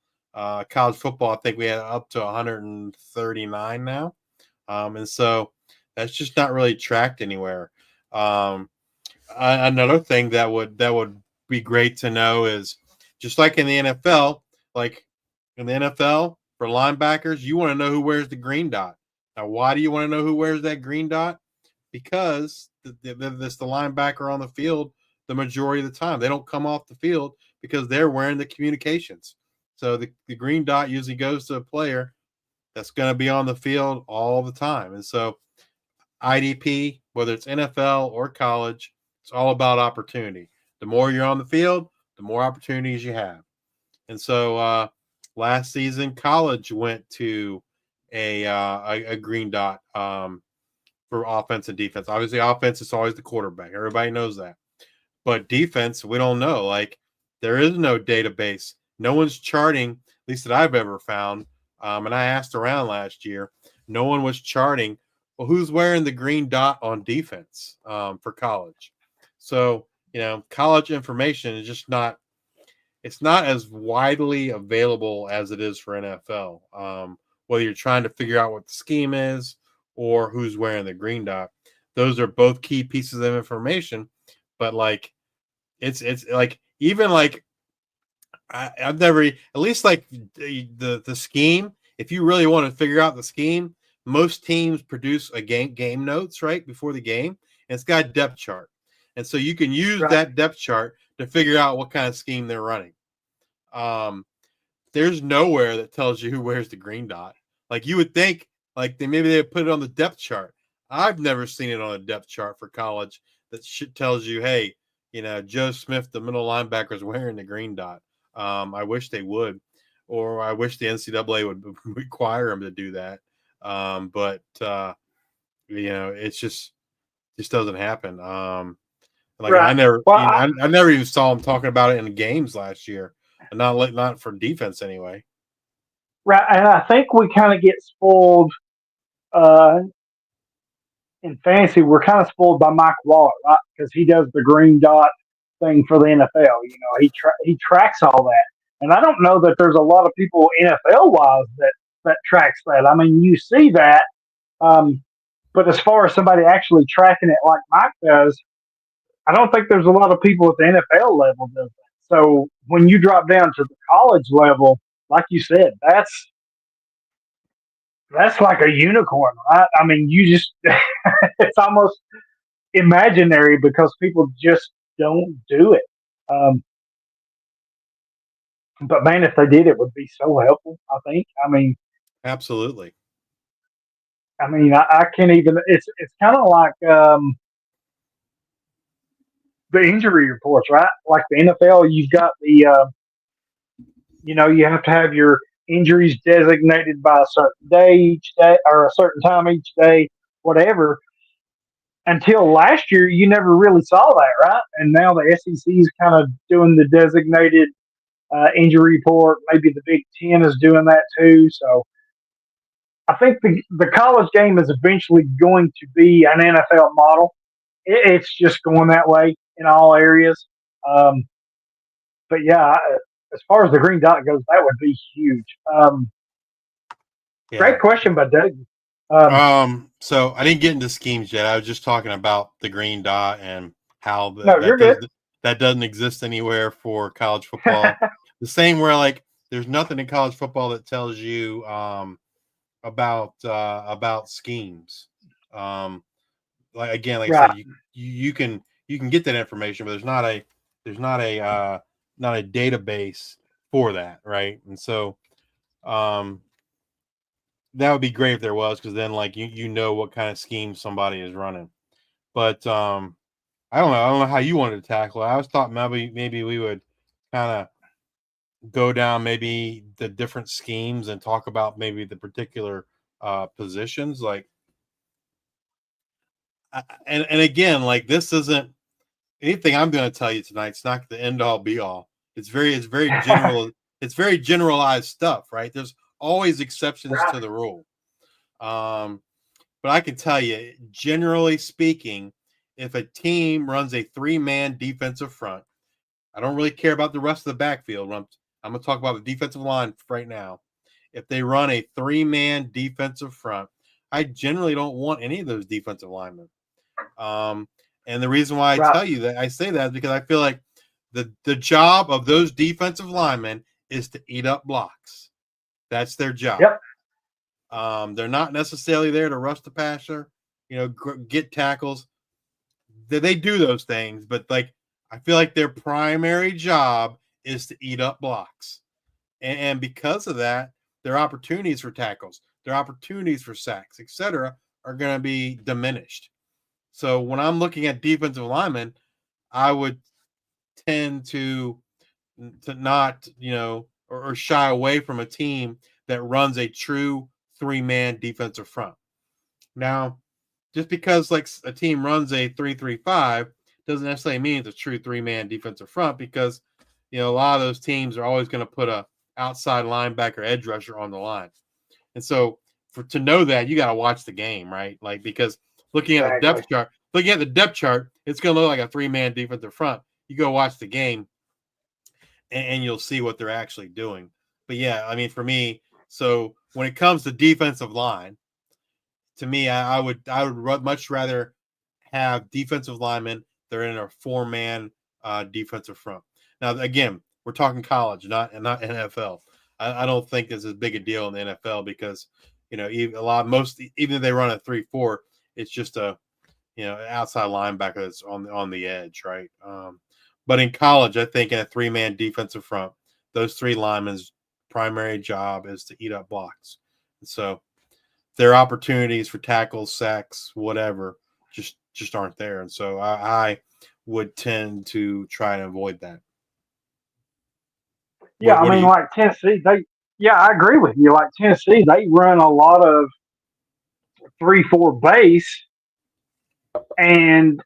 College football, I think we had up to 139 now. And so that's just not really tracked anywhere. Another thing that would be great to know is, just like in the NFL, for linebackers, you want to know who wears the green dot. Now, why do you want to know who wears that green dot? Because that's the linebacker on the field the majority of the time. They don't come off the field because they're wearing the communications. So the green dot usually goes to a player that's going to be on the field all the time. And so IDP, whether it's NFL or college, it's all about opportunity. The more you're on the field, the more opportunities you have. And so last season, college went to a green dot for offense and defense. Obviously, offense is always the quarterback. Everybody knows that. But defense, we don't know. There is no database. No one's charting, at least that I've ever found. And I asked around last year. No one was charting, well, who's wearing the green dot on defense for college? So, college information is just not – it's not as widely available as it is for NFL. Whether you're trying to figure out what the scheme is or who's wearing the green dot, those are both key pieces of information. But I've never, at least the scheme, if you really want to figure out the scheme, most teams produce a game notes right before the game, and it's got a depth chart. And so you can use that depth chart to figure out what kind of scheme they're running. There's nowhere that tells you who wears the green dot. You would think maybe they put it on the depth chart. I've never seen it on a depth chart for college that tells you, hey, Joe Smith, the middle linebacker, is wearing the green dot. I wish they would, or I wish the NCAA would require them to do that. But it's just doesn't happen. I never, I never even saw them talking about it in the games last year, and not for defense anyway. Right, and I think we kind of get spoiled in fantasy. We're kind of spoiled by Mike Waller, right? Because he does the green dot thing for the NFL. He tracks all that, and I don't know that there's a lot of people NFL wise that tracks that. I mean, you see that, but as far as somebody actually tracking it like Mike does, I don't think there's a lot of people at the NFL level does that. So when you drop down to the college level, like you said, that's like a unicorn, right? I mean, you just it's almost imaginary because people just don't do it. But man, if they did, it would be so helpful, I think. I mean, absolutely. I mean, I can't even. It's kind of like the injury reports, right? Like the NFL, you've got the you have to have your injuries designated by a certain day each day or a certain time each day, whatever. Until last year, you never really saw that, right? And now the SEC is kind of doing the designated injury report. Maybe the Big Ten is doing that too. So I think the college game is eventually going to be an NFL model. It's just going that way in all areas. But yeah, as far as the green dot goes, that would be huge. Great question by Doug. So I didn't get into schemes yet. I was just talking about the green dot and how that doesn't exist anywhere for college football. The same where there's nothing in college football that tells you about schemes. I said, you can get that information, but there's not a database for that, right? And so that would be great if there was, because then you know what kind of scheme somebody is running. But I don't know. I don't know how you wanted to tackle it. I was thought maybe we would kind of go down maybe the different schemes and talk about maybe the particular positions. Like, and again, like this isn't anything I'm going to tell you tonight. It's not the end all be all. It's very general. It's very generalized stuff, right? There's always exceptions to the rule. But I can tell you, generally speaking, if a team runs a 3-man defensive front, I don't really care about the rest of the backfield. I'm going to talk about the defensive line right now. If they run a 3-man defensive front, I generally don't want any of those defensive linemen. And the reason why I say that is because I feel like the job of those defensive linemen is to eat up blocks. That's their job. Yep. They're not necessarily there to rush the passer, get tackles. They do those things, but like I feel like their primary job is to eat up blocks. And because of that, their opportunities for tackles, their opportunities for sacks, etc., are going to be diminished. So when I'm looking at defensive linemen, I would tend to not, or shy away from a team that runs a true 3-man defensive front. Now, just because like a team runs a 3-3-5 doesn't necessarily mean it's a true 3-man defensive front, because a lot of those teams are always going to put a outside linebacker edge rusher on the line. And so to know that, you got to watch the game, right? Like, because looking at the depth chart, it's going to look like a 3-man defensive front. You go watch the game and you'll see what they're actually doing. But yeah, I mean, for me, so when it comes to defensive line, to me, I would much rather have defensive linemen that are in a 4-man defensive front. Now, again, we're talking college, not NFL. I don't think this is as big a deal in the NFL because even if they run a 3-4, it's just a outside linebacker that's on the edge, right? But in college, I think in a 3-man defensive front, those 3 linemen's primary job is to eat up blocks. And so their opportunities for tackles, sacks, whatever, just aren't there. And so I would tend to try and avoid that. Yeah, I mean, like Tennessee, I agree with you. Like Tennessee, they run a lot of 3-4 base, and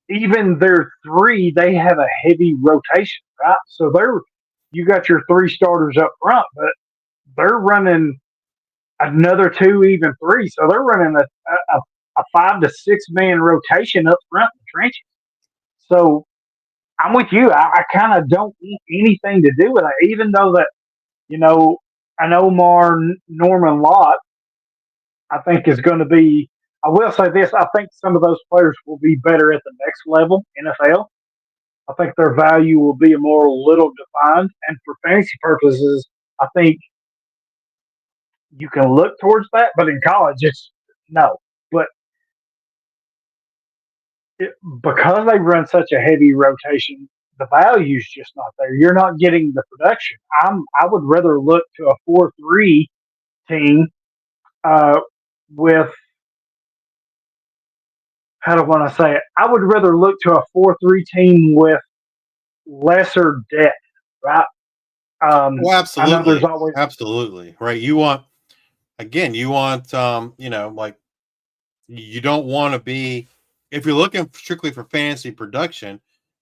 even their 3, they have a heavy rotation, right? So you got your 3 starters up front, but they're running another 2, even 3. So they're running a 5 to 6 man rotation up front in the trenches. So I'm with you. I kind of don't want anything to do with it, even though that, an Omar Norman Lott, I think is going to be, I will say this, I think some of those players will be better at the next level, NFL. I think their value will be more little defined. And for fantasy purposes, I think you can look towards that, but in college, it's no. But because they run such a heavy rotation, the value's just not there. You're not getting the production. I would rather look to a 4-3 team with, how do I want to say it? I would rather look to a 4-3 team with lesser depth, right? Well, absolutely, absolutely, right. You want, like, you don't want to be, if you're looking strictly for fantasy production,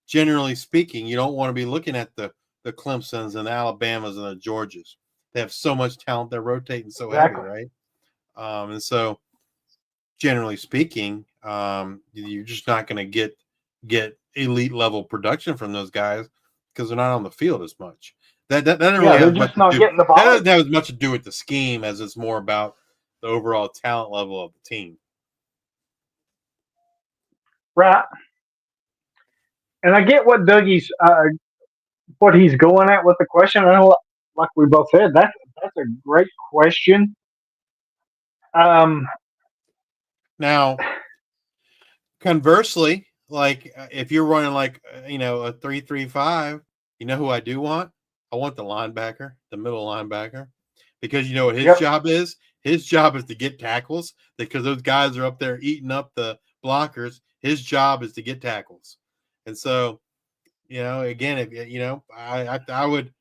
generally speaking, you don't want to be looking at the Clemsons and the Alabamas and the Georgias. They have so much talent, they're rotating so heavy, right? And so, generally speaking, you're just not going to get elite level production from those guys because they're not on the field as much. That doesn't really have much to do. That doesn't have as much to do with the scheme as it's more about the overall talent level of the team. Right. And I get what Dougie's what he's going at with the question. And like we both said, that's a great question. Now, conversely, like if you're running like a 3-3-5, you know who I do want? I want the linebacker, the middle linebacker, because you know what his job is? His job is to get tackles because those guys are up there eating up the blockers. His job is to get tackles. And so, again, if I would,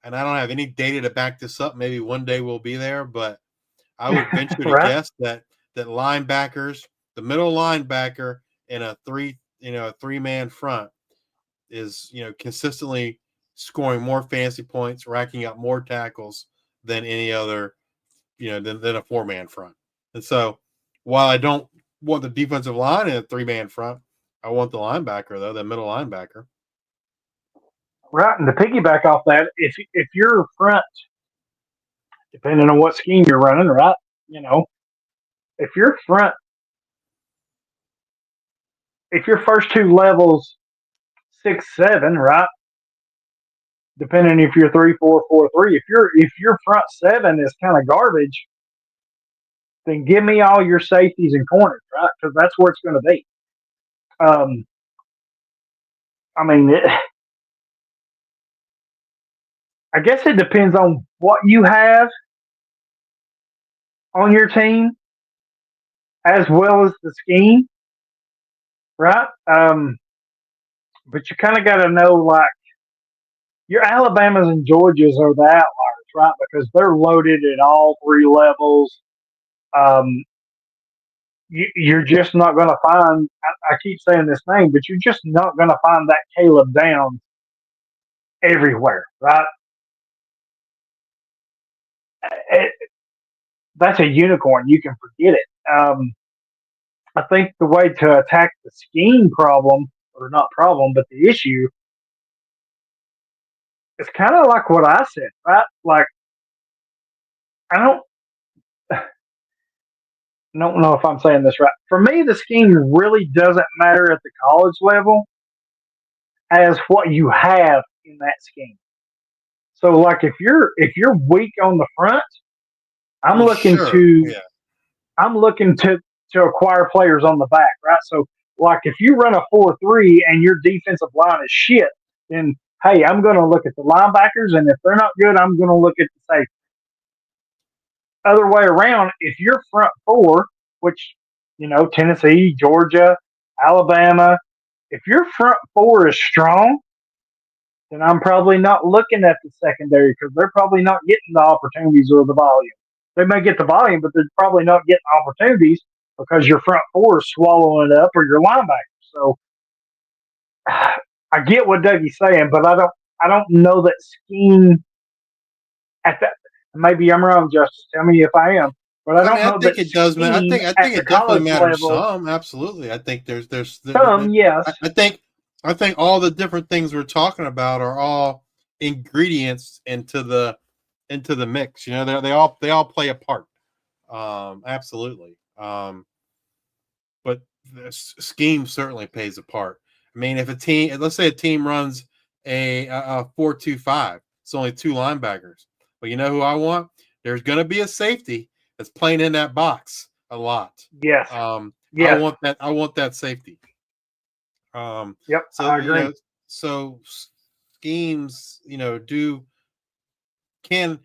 and I don't have any data to back this up. Maybe one day we'll be there, but I would venture to Right. guess that linebackers, the middle linebacker in a three-man front is, consistently scoring more fantasy points, racking up more tackles than any other, than a four-man front. And so while I don't want the defensive line in a three-man front, I want the linebacker, though, the middle linebacker. Right, and to piggyback off that, if your front, depending on what scheme you're running, right, if your front, if your first two levels 6-7, right, depending if you're 3-4-4-3, if your front seven is kind of garbage, then give me all your safeties and corners, right, because that's where it's going to be. I mean, I guess it depends on what you have on your team as well as the scheme, right? But you kind of got to know, like, your Alabamas and Georgias are the outliers, right? Because they're loaded at all three levels. You're just not going to find, I keep saying this name, but you're just not going to find that Caleb Downs everywhere, right? That's a unicorn. You can forget it. I think the way to attack the scheme problem, or not problem, but the issue, is kind of like what I said, right? Like, I don't know if I'm saying this right. For me, the scheme really doesn't matter at the college level as what you have in that scheme. So, like, if you're weak on the front, I'm looking to acquire players on the back, right? So, like, if you run a 4-3 and your defensive line is shit, then hey, I'm going to look at the linebackers, and if they're not good, I'm going to look at the safety. Other way around, if your front four, which, Tennessee, Georgia, Alabama, if your front four is strong, then I'm probably not looking at the secondary because they're probably not getting the opportunities or the volume. They may get the volume, but they're probably not getting opportunities because your front four is swallowing it up, or your linebackers. So I get what Dougie's saying, but I don't know that scheme at that. Maybe I'm wrong, Justice. Tell me if I am. But I don't know think that it does, man. I think it definitely matters some. Absolutely. I think there's some, yes. I think all the different things we're talking about are all ingredients into the mix. They all play a part. Absolutely. But the scheme certainly plays a part. I mean, let's say a team runs a 4-2-5, it's only two linebackers. But you know who I want? There's going to be a safety that's playing in that box a lot. Yes. Yes. I want that safety. Yep. So I agree. So schemes, can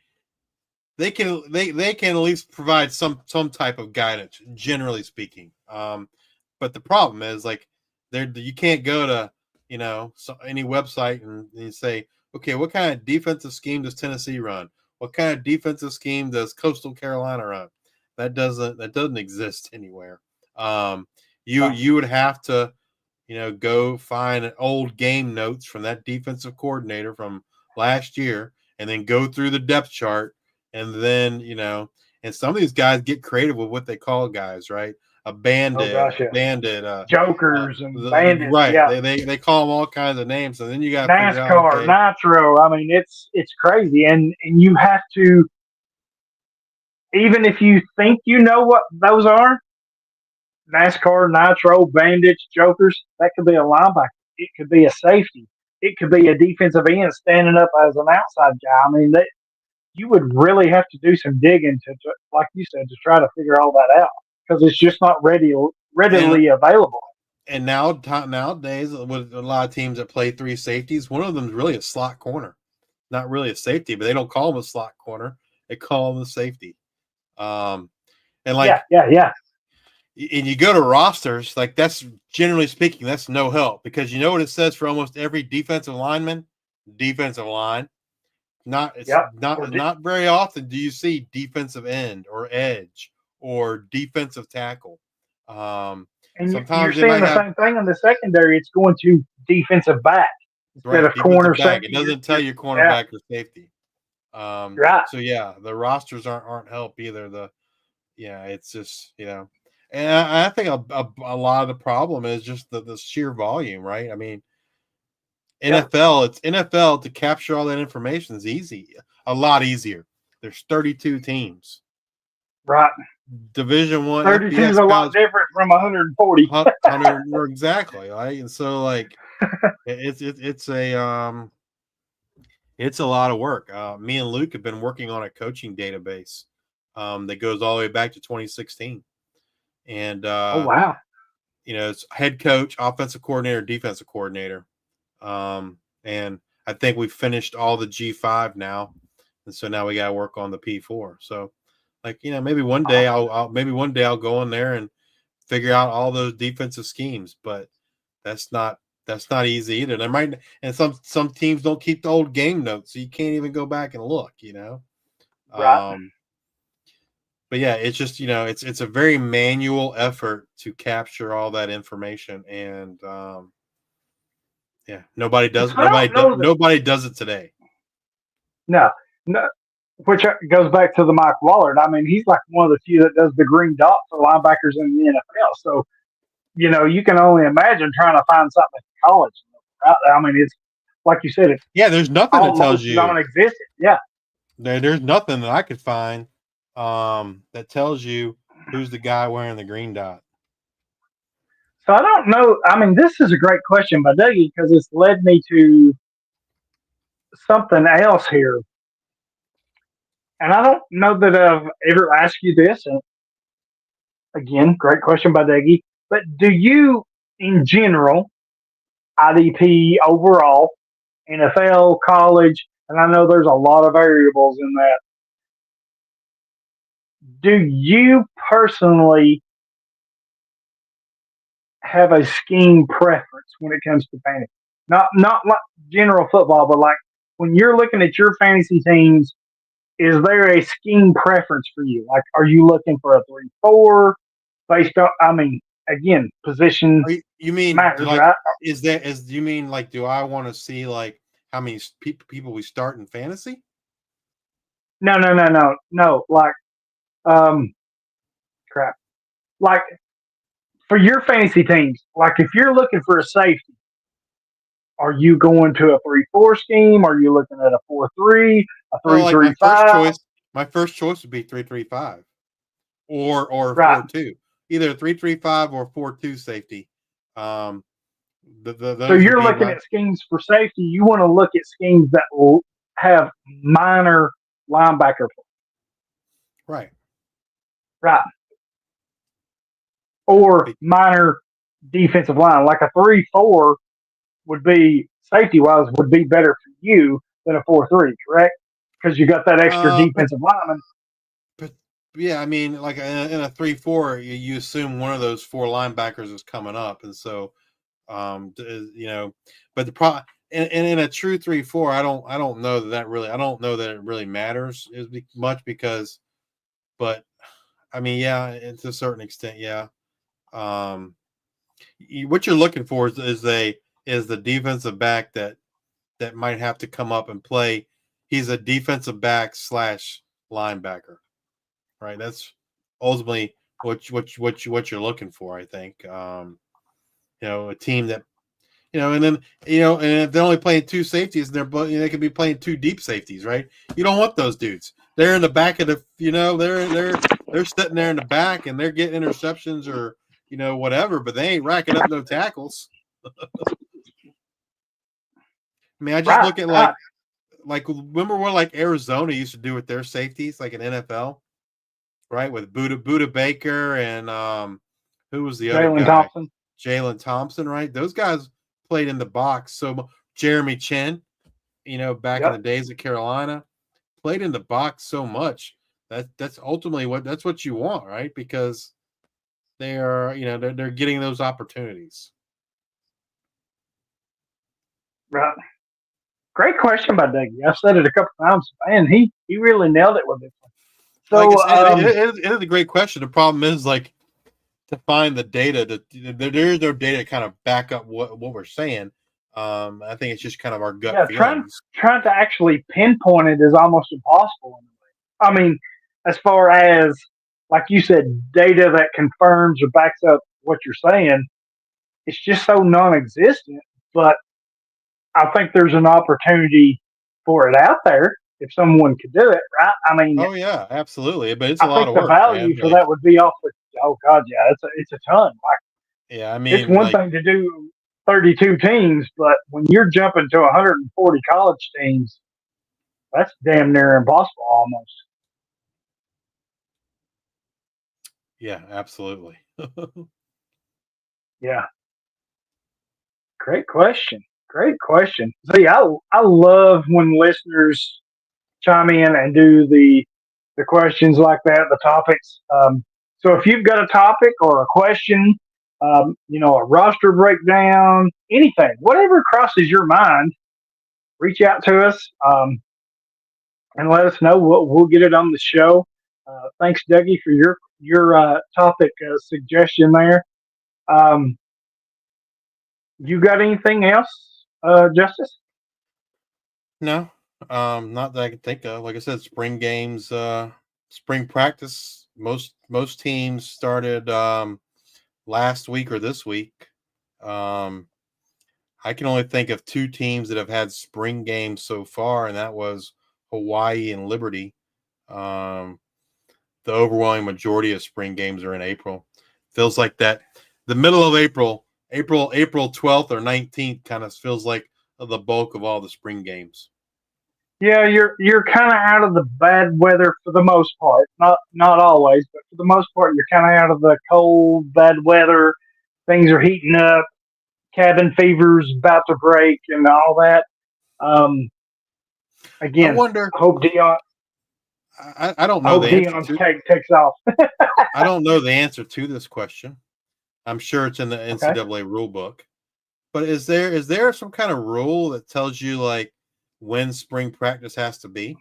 at least provide some type of guidance, generally speaking. But the problem is, like, you can't go to any website and you say, okay, what kind of defensive scheme does Tennessee run? What kind of defensive scheme does Coastal Carolina run? That doesn't exist anywhere. You would have to go find old game notes from that defensive coordinator from last year, and then go through the depth chart, and then and some of these guys get creative with what they call guys, right? A bandit, jokers and bandits, right? Yeah. They call them all kinds of names, and then you got NASCAR, Nitro. I mean, it's crazy, and you have to, even if you think you know what those are, NASCAR, Nitro, bandits, jokers. That could be a linebacker. It could be a safety. It could be a defensive end standing up as an outside guy. I mean, you would really have to do some digging to, like you said, to try to figure all that out, because it's just not readily available. And nowadays, with a lot of teams that play three safeties, one of them is really a slot corner. Not really a safety, but they don't call him a slot corner. They call him a safety. And like, yeah. and you go to rosters, like that's generally speaking, that's no help because you know what it says for almost every defensive lineman, defensive line. It's Yep. not very often do you see defensive end or edge or defensive tackle. And you're Sometimes they seeing might the have same thing in the secondary. It's going to defensive back instead right of corner defensive back. It safety. doesn't tell you Yeah, cornerback or safety. right. So yeah, the rosters aren't help either. It's just and I think a lot of the problem is just the sheer volume, right? I mean, Yep. it's NFL to capture all that information is easy, a lot easier. There's 32 teams. Right. Division One 32 is FBS a lot college different from 140. 100 exactly, right? And so like it's a lot of work. Me and Luke have been working on a coaching database that goes all the way back to 2016, and Oh, wow. it's head coach, offensive coordinator, defensive coordinator, and I think we've finished all the G5 now, and so now we got to work on the P4. So, like maybe one day I'll go in there and figure out all those defensive schemes, but that's not easy either. There might and some teams don't keep the old game notes, so you can't even go back and look. Right. But yeah, it's just it's a very manual effort to capture all that information, and nobody does So I don't know that. nobody does it today. No, no. Which goes back to the Mike Wallard. I mean, he's like one of the few that does the green dot for linebackers in the NFL. So, you can only imagine trying to find something in college. Right? I mean, it's like you said, it's Yeah, there's nothing that tells almost you. non-existent. Yeah. There's nothing that I could find that tells you who's the guy wearing the green dot. So I don't know. I mean, this is a great question by Dougie because it's led me to something else here. And I don't know that I've ever asked you this. And again, great question by Dougie. But do you, in general, IDP overall, NFL, college, and I know there's a lot of variables in that. Do you personally have a scheme preference when it comes to fantasy? Not like general football, but like when you're looking at your fantasy teams, is there a scheme preference for you? Like, are you looking for a 3-4 based on? I mean, again, position You mean matters, like right? you mean like do I want to see like how many people we start in fantasy? No. Like, um, crap. Like for your fantasy teams, like if you're looking for a safety, are you going to a 3-4 scheme? Are you looking at a 4-3, a Well, like 3-3-5? my first choice would be 3-3-5 or Right. 4-2, either 3-3-5 or 4-2 safety. So Those would you're be looking my at schemes for safety. You want to look at schemes that will have minor linebacker play, right. right? Or minor defensive line. Like a 3-4 would be safety wise would be better for you than a 4-3, correct? Because you got that extra But defensive lineman. but yeah, I mean, like in a 3-4, you assume one of those four linebackers is coming up, and so but the pro and in a true 3-4, I don't know I don't know that it really matters as much because, but I mean, yeah, to a certain extent, yeah. What you're looking for is the defensive back that might have to come up and play. He's a defensive back / linebacker, right? That's ultimately what you're looking for, I think. A team that and then and if they're only playing two safeties, they could be playing two deep safeties, right? You don't want those dudes. They're in the back of the, they're sitting there in the back and they're getting interceptions or whatever, but they ain't racking up no tackles. I mean, I just Right, look at right. like remember what like Arizona used to do with their safeties, like in NFL, right? With Buda Baker and who was the other Jalen guy? Thompson. Jalen Thompson, right? Those guys played in the box. So Jeremy Chin, back in Yep. the days of Carolina, played in the box so much that's ultimately that's what you want, right? Because they are, they're getting those opportunities. Right. Great question by Dougie. I've said it a couple times. Man, he really nailed it with it. Like I So, said, it is a great question. The problem is like to find the data. There is no data to kind of back up what we're saying. I think it's just kind of our gut yeah, feelings. trying to actually pinpoint it is almost impossible. I mean, as far as like you said, data that confirms or backs up what you're saying, it's just so non-existent. But I think there's an opportunity for it out there if someone could do it, right? I mean, Oh yeah, absolutely. But it's a I lot think of the work, man. value for Like, that would be off the. Oh God, yeah, it's a ton. Like yeah, I it's mean, one like, thing to do 32 teams, but when you're jumping to 140 college teams, that's damn near impossible almost. yeah, absolutely. Yeah, great question. Great question. See, I love when listeners chime in and do the questions like that, the topics. So if you've got a topic or a question, a roster breakdown, anything, whatever crosses your mind, reach out to us and let us know. We'll get it on the show. Thanks, Dougie, for your topic suggestion there. Um, you got anything else, Justice? No, not that I can think of. Like I said, spring games, spring practice. Most teams started last week or this week. Um, I can only think of two teams that have had spring games so far, and that was Hawaii and Liberty. Um, the overwhelming majority of spring games are in April. Feels like that the middle of April 12th or 19th kind of feels like the bulk of all the spring games. Yeah, you're kind of out of the bad weather for the most part. Not always, but for the most part, you're kind of out of the cold, bad weather. Things are heating up. Cabin fever's about to break, and all that. Um, I again, wonder. I hope Dion. I don't I know the hope answer Dion's to. cake takes off. I don't know the answer to this question. I'm sure it's in the Okay. NCAA rule book. But is there some kind of rule that tells you like when spring practice has to be?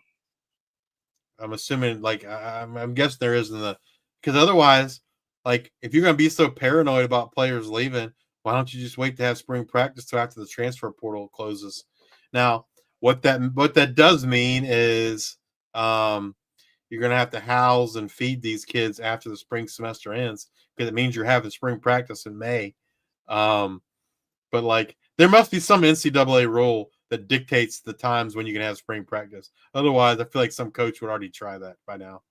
I'm assuming like I'm guessing there is in the because otherwise, like if you're going to be so paranoid about players leaving, why don't you just wait to have spring practice till after the transfer portal closes? Now, what that does mean is you're going to have to house and feed these kids after the spring semester ends because it means you're having spring practice in May. Um, but like there must be some NCAA rule that dictates the times when you can have spring practice. Otherwise, I feel like some coach would already try that by now.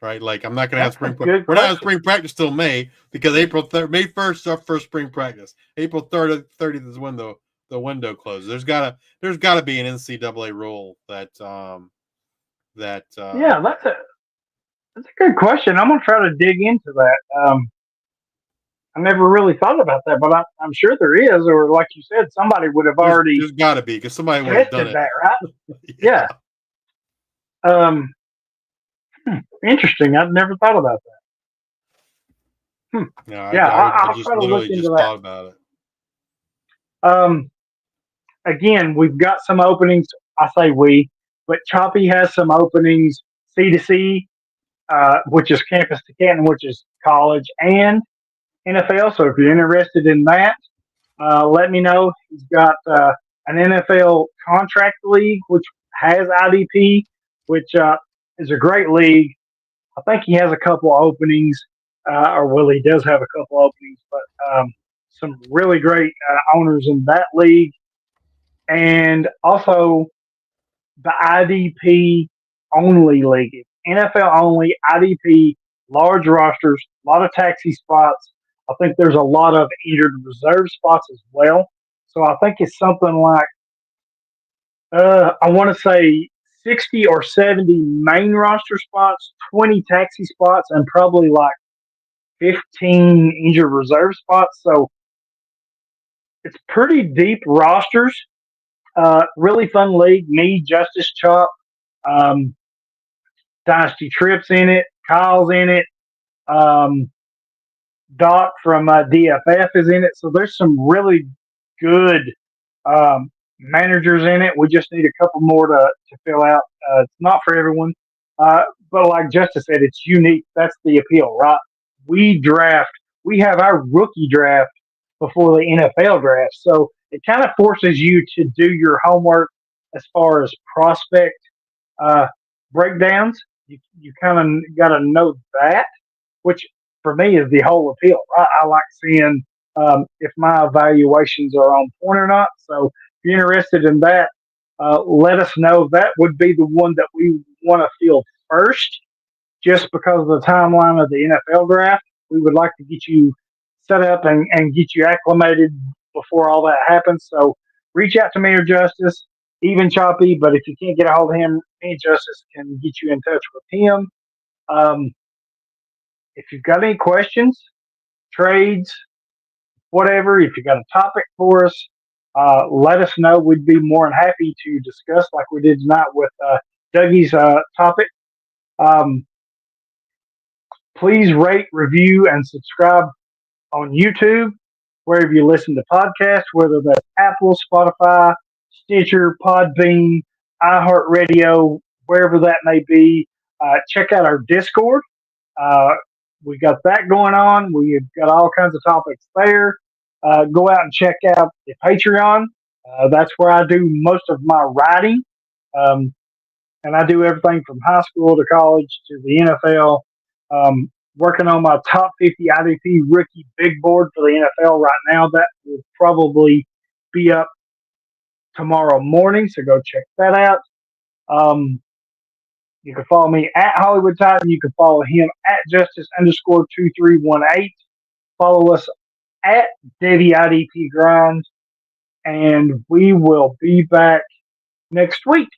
Right? Like I'm not going to have That's a spring. good We're not having question. spring practice till May because May 1st is our first spring practice. April 30th is when the window closes. There's gotta be an NCAA rule that. Yeah, that's a good question. I'm gonna try to dig into that. I never really thought about that, but I'm sure there is, or like you said, somebody would have There's already there's got to be because somebody would have done tested it. that, right? Yeah. Yeah. Um, Interesting. I've never thought about that. No, Yeah, I I'll just try to look literally into just that. thought about it. Um, Again, we've got some openings. I say we, but Choppy has some openings C to C, which is campus to Canton, which is college and NFL. So if you're interested in that, let me know. He's got an NFL contract league, which has IDP, which is a great league. I think he has a couple openings, or well, he does have a couple openings, but some really great owners in that league. And also the IDP only league, NFL only, IDP, large rosters, a lot of taxi spots. I think there's a lot of injured reserve spots as well. So I think it's something like, I want to say 60 or 70 main roster spots, 20 taxi spots, and probably like 15 injured reserve spots. So it's pretty deep rosters. Really fun league. Me, Justice Chop, um, Dynasty Trips in it. Kyle's in it. Doc from DFF is in it. So there's some really good managers in it. We just need a couple more to fill out. It's not for everyone. But like Justice said, it's unique. That's the appeal, right? We have our rookie draft before the NFL draft. So it kind of forces you to do your homework as far as prospect uh, breakdowns. You kind of got to know that, which for me is the whole appeal. I like seeing if my evaluations are on point or not. So if you're interested in that, let us know. That would be the one that we want to field first, just because of the timeline of the NFL draft. We would like to get you set up and get you acclimated before all that happens. So reach out to me or Justice, even Choppy. But if you can't get a hold of him, me and Justice can get you in touch with him. Um, if you've got any questions, trades, whatever, if you got a topic for us, let us know. We'd be more than happy to discuss like we did tonight with Dougie's topic. Please rate, review, and subscribe on YouTube, wherever you listen to podcasts, whether that's Apple, Spotify, Stitcher, Podbean, iHeartRadio, wherever that may be. Check out our Discord. We got that going on. We've got all kinds of topics there. Go out and check out the Patreon. That's where I do most of my writing. And I do everything from high school to college to the NFL. Working on my top 50 IDP rookie big board for the NFL right now. That will probably be up tomorrow morning, so go check that out. You can follow me at Hollywood Titan. You can follow him at Justice_2318. Follow us at Devy IDP Grind. And we will be back next week.